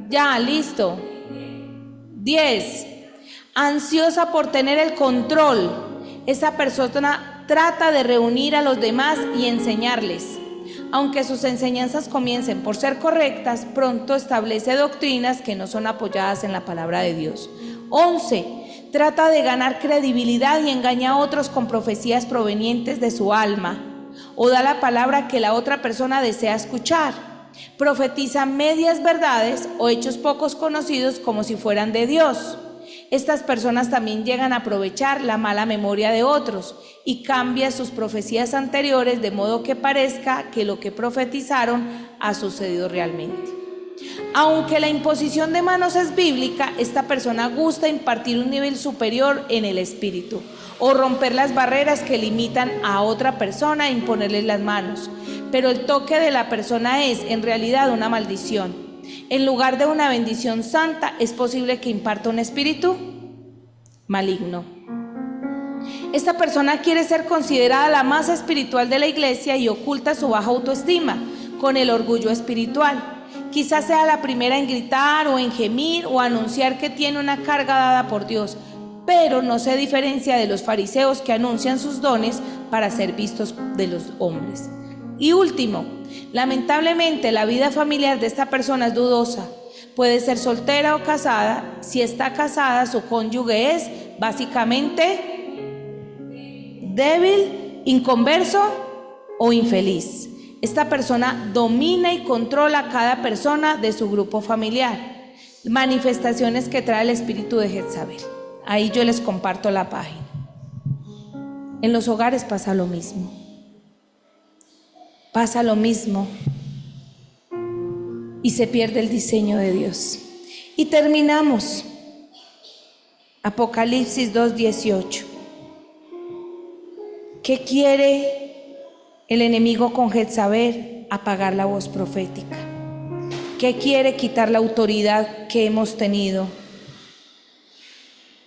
Ya, listo. 10. Ansiosa por tener el control. Esa persona trata de reunir a los demás y enseñarles. Aunque sus enseñanzas comiencen por ser correctas, pronto establece doctrinas que no son apoyadas en la palabra de Dios. 11. Trata de ganar credibilidad y engaña a otros con profecías provenientes de su alma, o da la palabra que la otra persona desea escuchar. Profetiza medias verdades o hechos pocos conocidos como si fueran de Dios. Estas personas también llegan a aprovechar la mala memoria de otros y cambia sus profecías anteriores de modo que parezca que lo que profetizaron ha sucedido realmente. Aunque la imposición de manos es bíblica, esta persona gusta impartir un nivel superior en el espíritu o romper las barreras que limitan a otra persona a imponerles las manos. Pero el toque de la persona es en realidad una maldición. En lugar de una bendición santa, es posible que imparta un espíritu maligno. Esta persona quiere ser considerada la más espiritual de la iglesia y oculta su baja autoestima con el orgullo espiritual. Quizás sea la primera en gritar o en gemir o anunciar que tiene una carga dada por Dios, pero no se diferencia de los fariseos que anuncian sus dones para ser vistos de los hombres. Y último, lamentablemente la vida familiar de esta persona es dudosa. Puede ser soltera o casada. Si está casada, su cónyuge es básicamente débil, inconverso o infeliz. Esta persona domina y controla a cada persona de su grupo familiar. Manifestaciones que trae el espíritu de Jezabel. Ahí yo les comparto la página. En los hogares pasa lo mismo. Pasa lo mismo. Y se pierde el diseño de Dios. Y terminamos. Apocalipsis 2:18. ¿Qué quiere el enemigo con Jezabel? Apagar la voz profética. ¿Qué quiere? Quitar la autoridad que hemos tenido.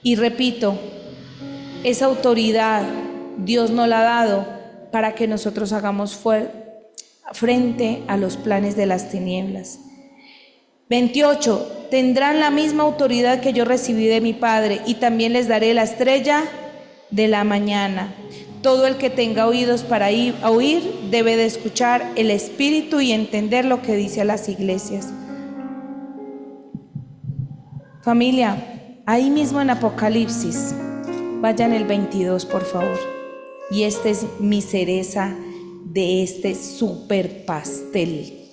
Y repito, esa autoridad Dios nos la ha dado para que nosotros hagamos frente a los planes de las tinieblas. 28. Tendrán la misma autoridad que yo recibí de mi Padre y también les daré la estrella de la mañana. Todo el que tenga oídos para oír debe de escuchar el Espíritu y entender lo que dice a las iglesias. Familia, ahí mismo en Apocalipsis, vayan el 22 por favor. Y esta es mi cereza de este super pastel.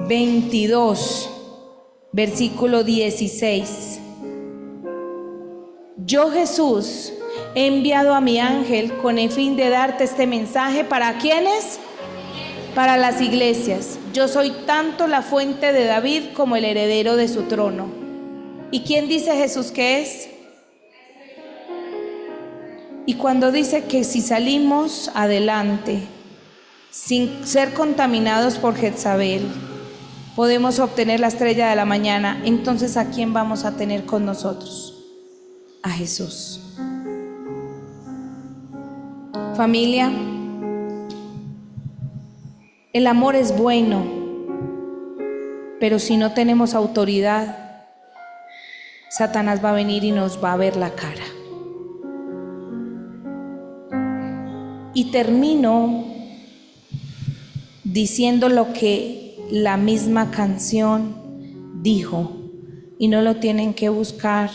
22, versículo 16. Yo, Jesús, he enviado a mi ángel con el fin de darte este mensaje. ¿Para quiénes? Para las iglesias. Yo soy tanto la fuente de David como el heredero de su trono. ¿Y quién dice Jesús que es? Y cuando dice que si salimos adelante sin ser contaminados por Jezabel, podemos obtener la estrella de la mañana, entonces ¿a quién vamos a tener con nosotros? A Jesús. Familia, el amor es bueno, pero si no tenemos autoridad, Satanás va a venir y nos va a ver la cara. Y termino diciendo lo que la misma canción dijo, y no lo tienen que buscar,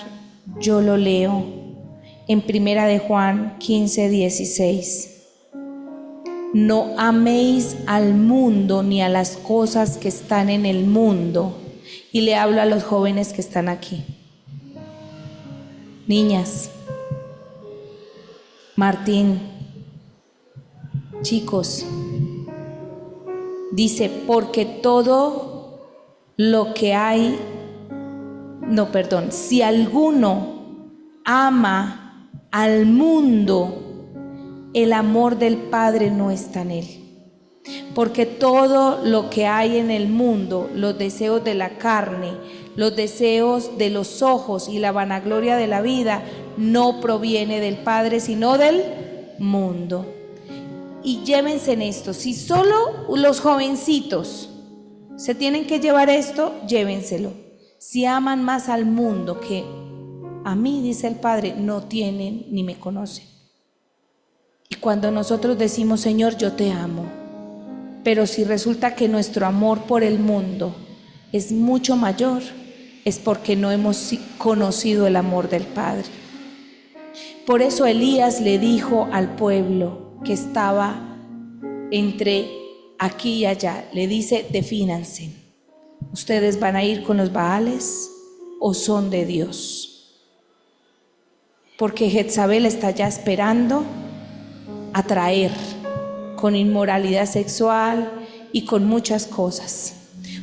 yo lo leo en 1 de Juan 15:16. No améis al mundo ni a las cosas que están en el mundo. Y le hablo a los jóvenes que están aquí. Niñas, Martín, chicos, dice, porque todo lo que hay, si alguno ama al mundo, el amor del Padre no está en él. Porque todo lo que hay en el mundo, los deseos de la carne, los deseos de los ojos y la vanagloria de la vida, no proviene del Padre, sino del mundo. Y llévense en esto. Si solo los jovencitos se tienen que llevar esto, llévenselo. Si aman más al mundo que a mí, dice el Padre, no tienen ni me conocen. Y cuando nosotros decimos, Señor, yo te amo, pero si resulta que nuestro amor por el mundo es mucho mayor, es porque no hemos conocido el amor del Padre. Por eso Elías le dijo al pueblo que estaba entre aquí y allá, le dice, defínanse. ¿Ustedes van a ir con los Baales o son de Dios? Porque Jezabel está ya esperando atraer con inmoralidad sexual y con muchas cosas.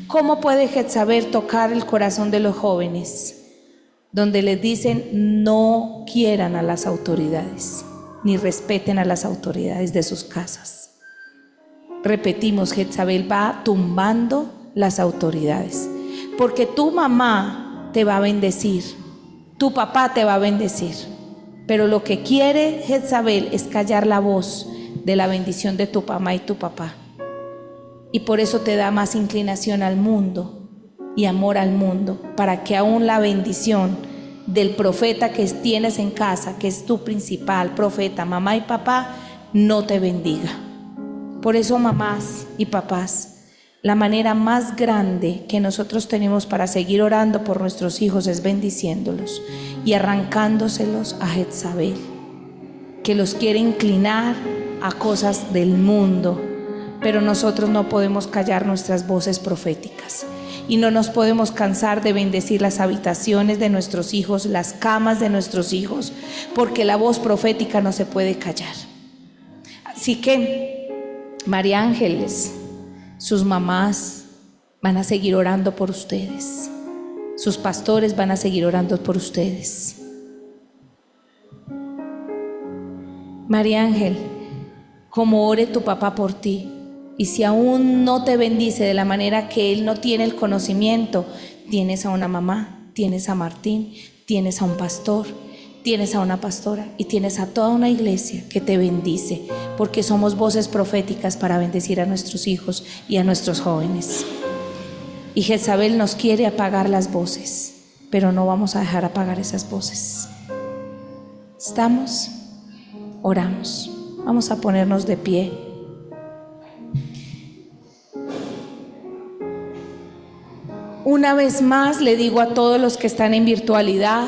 ¿Cómo puede Jezabel tocar el corazón de los jóvenes? Donde les dicen no quieran a las autoridades, ni respeten a las autoridades de sus casas. Repetimos, Jezabel va tumbando las autoridades, porque tu mamá te va a bendecir, tu papá te va a bendecir, pero lo que quiere Jezabel es callar la voz de la bendición de tu mamá y tu papá. Y por eso te da más inclinación al mundo y amor al mundo, para que aún la bendición del profeta que tienes en casa, que es tu principal profeta, mamá y papá, no te bendiga. Por eso, mamás y papás, la manera más grande que nosotros tenemos para seguir orando por nuestros hijos es bendiciéndolos y arrancándoselos a Jezabel, que los quiere inclinar a cosas del mundo. Pero nosotros no podemos callar nuestras voces proféticas y no nos podemos cansar de bendecir las habitaciones de nuestros hijos, las camas de nuestros hijos, porque la voz profética no se puede callar. Así que, María Ángeles, sus mamás van a seguir orando por ustedes, sus pastores van a seguir orando por ustedes. María Ángel, como ore tu papá por ti, y si aún no te bendice de la manera que él no tiene el conocimiento, tienes a una mamá, tienes a Martín, tienes a un pastor, tienes a una pastora y tienes a toda una iglesia que te bendice, porque somos voces proféticas para bendecir a nuestros hijos y a nuestros jóvenes. Y Jezabel nos quiere apagar las voces, pero no vamos a dejar apagar esas voces. ¿Estamos? Oramos. Vamos a ponernos de pie. Una vez más le digo a todos los que están en virtualidad,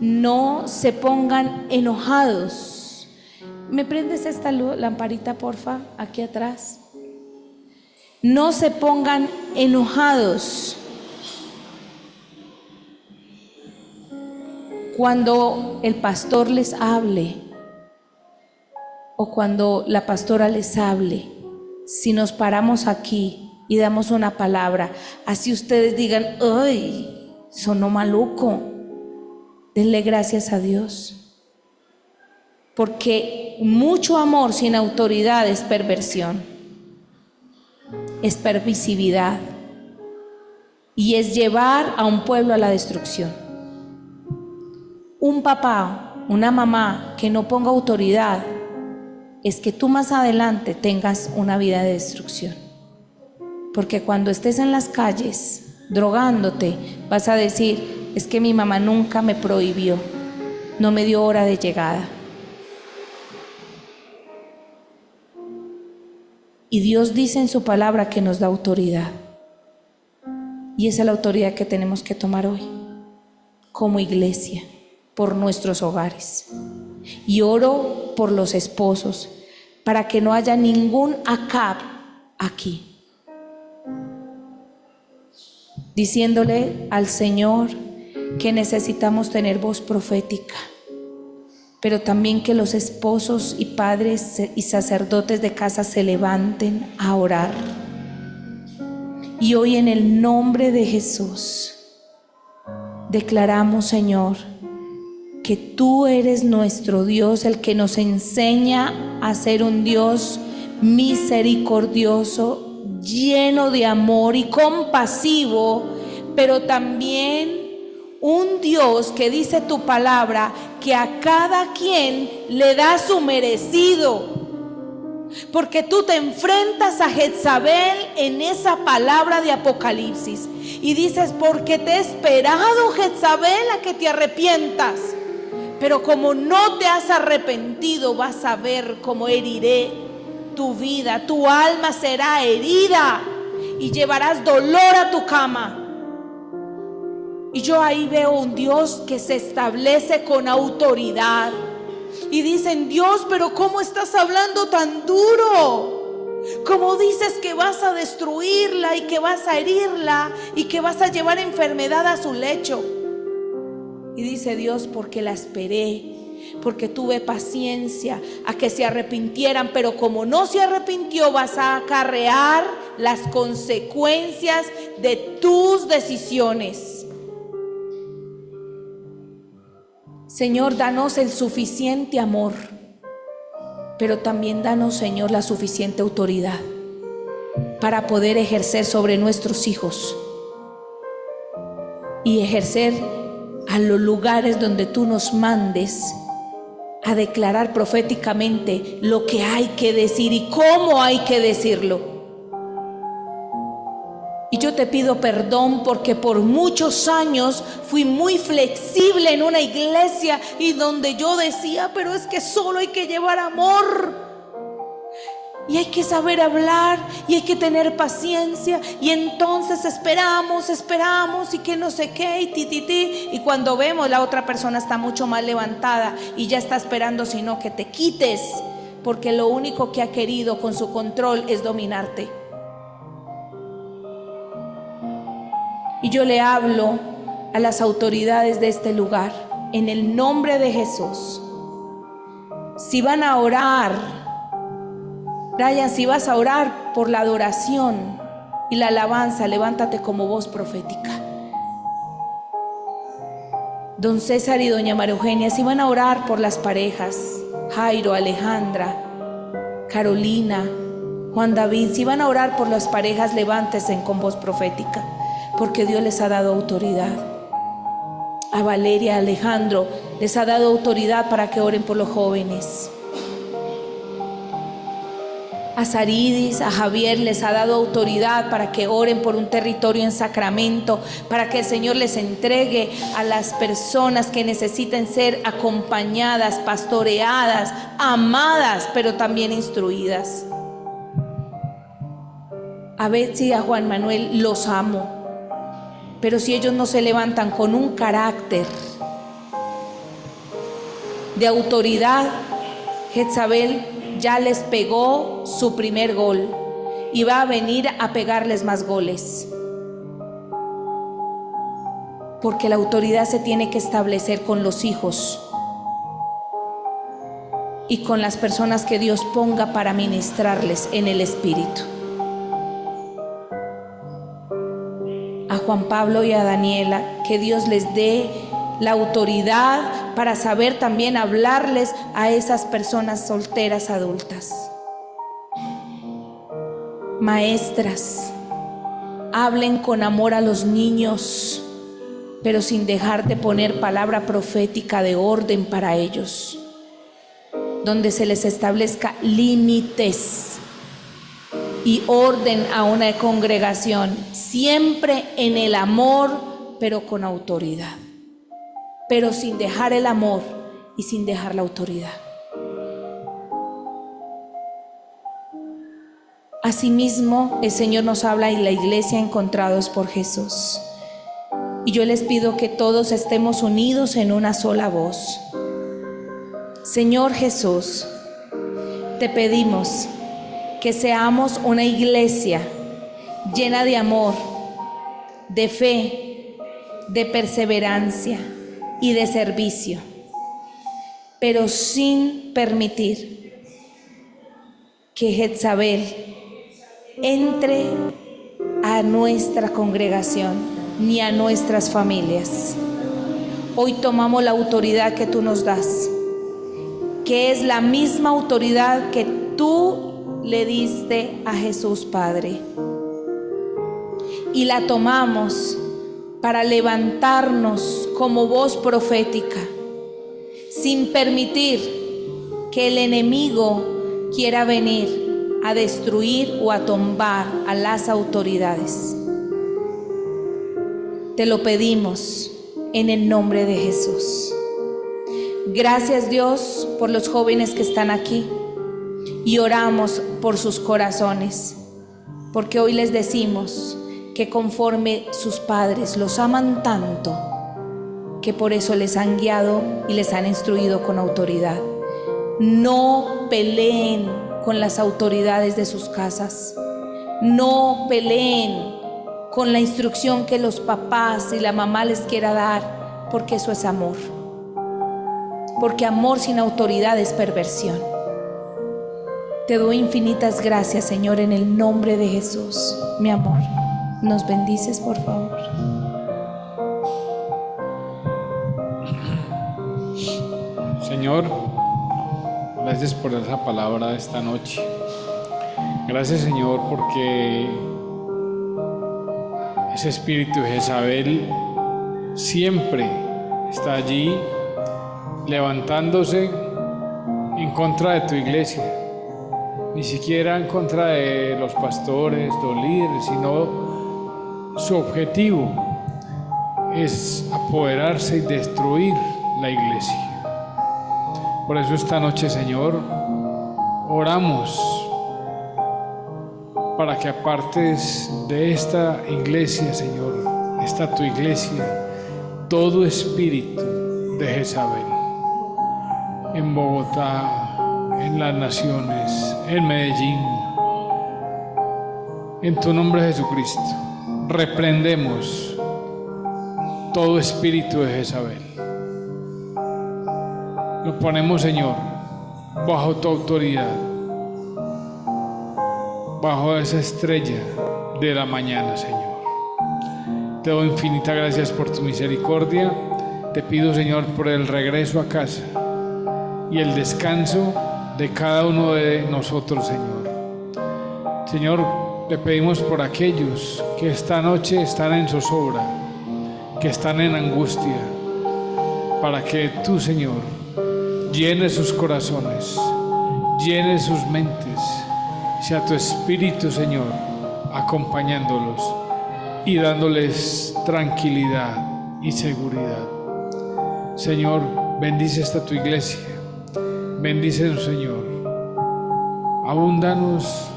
no se pongan enojados. ¿Me prendes esta lamparita, porfa, aquí atrás? No se pongan enojados cuando el pastor les hable o cuando la pastora les hable. Si nos paramos aquí y damos una palabra, así ustedes digan, ¡ay! Sonó maluco. Denle gracias a Dios, porque mucho amor sin autoridad es perversión, es permisividad y es llevar a un pueblo a la destrucción. Un papá, una mamá que no ponga autoridad es que tú más adelante tengas una vida de destrucción. Porque cuando estés en las calles drogándote, vas a decir, es que mi mamá nunca me prohibió, no me dio hora de llegada. Y Dios dice en su palabra que nos da autoridad. Y esa es la autoridad que tenemos que tomar hoy, como iglesia, por nuestros hogares. Y oro por los esposos, para que no haya ningún Acab aquí. diciéndole al Señor que necesitamos tener voz profética, pero también que los esposos y padres y sacerdotes de casa se levanten a orar. Y hoy en el nombre de Jesús declaramos, Señor, que tú eres nuestro Dios, el que nos enseña a ser un Dios misericordioso, lleno de amor y compasivo, pero también un Dios que dice tu palabra que a cada quien le da su merecido. Porque tú te enfrentas a Jezabel en esa palabra de Apocalipsis y dices: porque te he esperado, Jezabel, a que te arrepientas. Pero como no te has arrepentido, vas a ver cómo heriré tu vida. Tu alma será herida y llevarás dolor a tu cama. Y yo ahí veo un Dios que se establece con autoridad. Y dicen: Dios, pero ¿cómo estás hablando tan duro? ¿Cómo dices que vas a destruirla y que vas a herirla y que vas a llevar enfermedad a su lecho? Y dice Dios: porque la esperé, porque tuve paciencia a que se arrepintieran, pero como no se arrepintió, vas a acarrear las consecuencias de tus decisiones. Señor, danos el suficiente amor, pero también danos, Señor, la suficiente autoridad para poder ejercer sobre nuestros hijos y ejercer a los lugares donde tú nos mandes a declarar proféticamente lo que hay que decir y cómo hay que decirlo. Y yo te pido perdón porque por muchos años fui muy flexible en una iglesia y donde yo decía: pero es que solo hay que llevar amor y hay que saber hablar y hay que tener paciencia, y entonces esperamos y que no sé qué y cuando vemos, la otra persona está mucho más levantada y ya está esperando sino que te quites, porque lo único que ha querido con su control es dominarte. Y yo le hablo a las autoridades de este lugar en el nombre de Jesús. Si van a orar, Brian, si vas a orar por la adoración y la alabanza, levántate como voz profética. Don César y doña María Eugenia, si van a orar por las parejas, Jairo, Alejandra, Carolina, Juan David, si van a orar por las parejas, levántense con voz profética, porque Dios les ha dado autoridad. A Valeria, a Alejandro, les ha dado autoridad para que oren por los jóvenes. A Saridis, a Javier les ha dado autoridad para que oren por un territorio en Sacramento, para que el Señor les entregue a las personas que necesiten ser acompañadas, pastoreadas, amadas, pero también instruidas. A Betsy y a Juan Manuel los amo, pero si ellos no se levantan con un carácter de autoridad, Jezabel ya les pegó su primer gol y va a venir a pegarles más goles, porque la autoridad se tiene que establecer con los hijos y con las personas que Dios ponga para ministrarles en el Espíritu. A Juan Pablo y a Daniela, que Dios les dé la autoridad para saber también hablarles a esas personas solteras adultas. Maestras, hablen con amor a los niños, pero sin dejar de poner palabra profética de orden para ellos, donde se les establezca límites y orden a una congregación, siempre en el amor, pero con autoridad, pero sin dejar el amor y sin dejar la autoridad. Asimismo, el Señor nos habla en la iglesia Encontrados por Jesús. Y yo les pido que todos estemos unidos en una sola voz. Señor Jesús, te pedimos que seamos una iglesia llena de amor, de fe, de perseverancia y de servicio, pero sin permitir que Jezabel entre a nuestra congregación ni a nuestras familias. Hoy tomamos la autoridad que tú nos das, que es la misma autoridad que tú le diste a Jesús, Padre, y la tomamos para levantarnos como voz profética, sin permitir que el enemigo quiera venir a destruir o a tumbar a las autoridades. Te lo pedimos en el nombre de Jesús. Gracias, Dios, por los jóvenes que están aquí, y oramos por sus corazones, porque hoy les decimos que conforme sus padres los aman tanto, que por eso les han guiado y les han instruido con autoridad. No peleen con las autoridades de sus casas. No peleen con la instrucción que los papás y la mamá les quiera dar, porque eso es amor. Porque amor sin autoridad es perversión. Te doy infinitas gracias, Señor, en el nombre de Jesús. Mi amor, ¿nos bendices, por favor? Señor, gracias por esa palabra de esta noche. Gracias, Señor, porque ese espíritu de Jezabel siempre está allí levantándose en contra de tu iglesia, ni siquiera en contra de los pastores, los líderes, sino su objetivo es apoderarse y destruir la iglesia. Por eso esta noche, Señor, oramos para que apartes de esta iglesia, Señor, esta tu iglesia, todo espíritu de Jezabel, en Bogotá, en las naciones, en Medellín. En tu nombre, Jesucristo, reprendemos todo espíritu de Jezabel. Lo ponemos, Señor, bajo tu autoridad, bajo esa estrella de la mañana, Señor. Te doy infinitas gracias por tu misericordia. Te pido, Señor, por el regreso a casa y el descanso de cada uno de nosotros, Señor. Señor, te pedimos por aquellos que esta noche están en zozobra, que están en angustia, para que tú, Señor, llene sus corazones, llene sus mentes, sea tu Espíritu, Señor, acompañándolos y dándoles tranquilidad y seguridad. Señor, bendice esta tu iglesia, bendícenos, Señor, abúndanos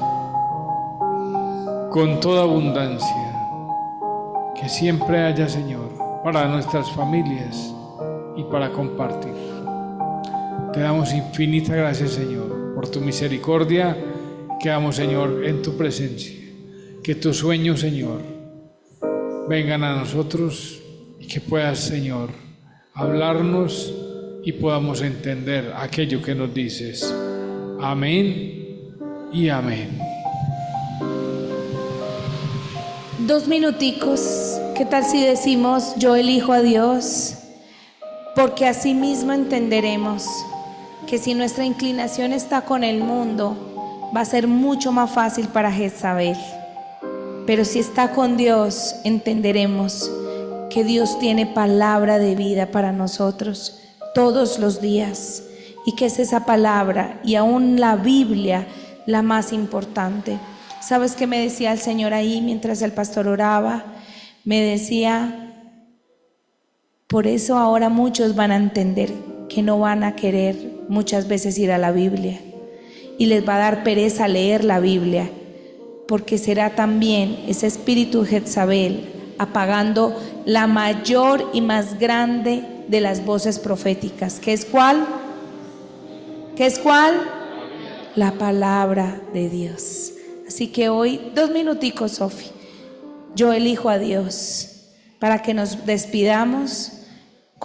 con toda abundancia, que siempre haya, Señor, para nuestras familias y para compartir. Te damos infinitas gracias, Señor, por tu misericordia. Quedamos, Señor, en tu presencia. Que tus sueños, Señor, vengan a nosotros y que puedas, Señor, hablarnos y podamos entender aquello que nos dices. Amén y amén. 2 minuticos. ¿Qué tal si decimos: yo elijo a Dios? Porque así mismo entenderemos que si nuestra inclinación está con el mundo, va a ser mucho más fácil para Jezabel. Pero si está con Dios, entenderemos que Dios tiene palabra de vida para nosotros todos los días, y que es esa palabra, y aún la Biblia, la más importante. ¿Sabes qué me decía el Señor ahí mientras el pastor oraba? Me decía: por eso ahora muchos van a entender que no van a querer muchas veces ir a la Biblia, y les va a dar pereza leer la Biblia, porque será también ese espíritu Jezabel apagando la mayor y más grande de las voces proféticas. ¿Qué es cuál? ¿Qué es cuál? La palabra de Dios. Así que hoy, 2 minuticos, Sofi. yo elijo a Dios, para que nos despidamos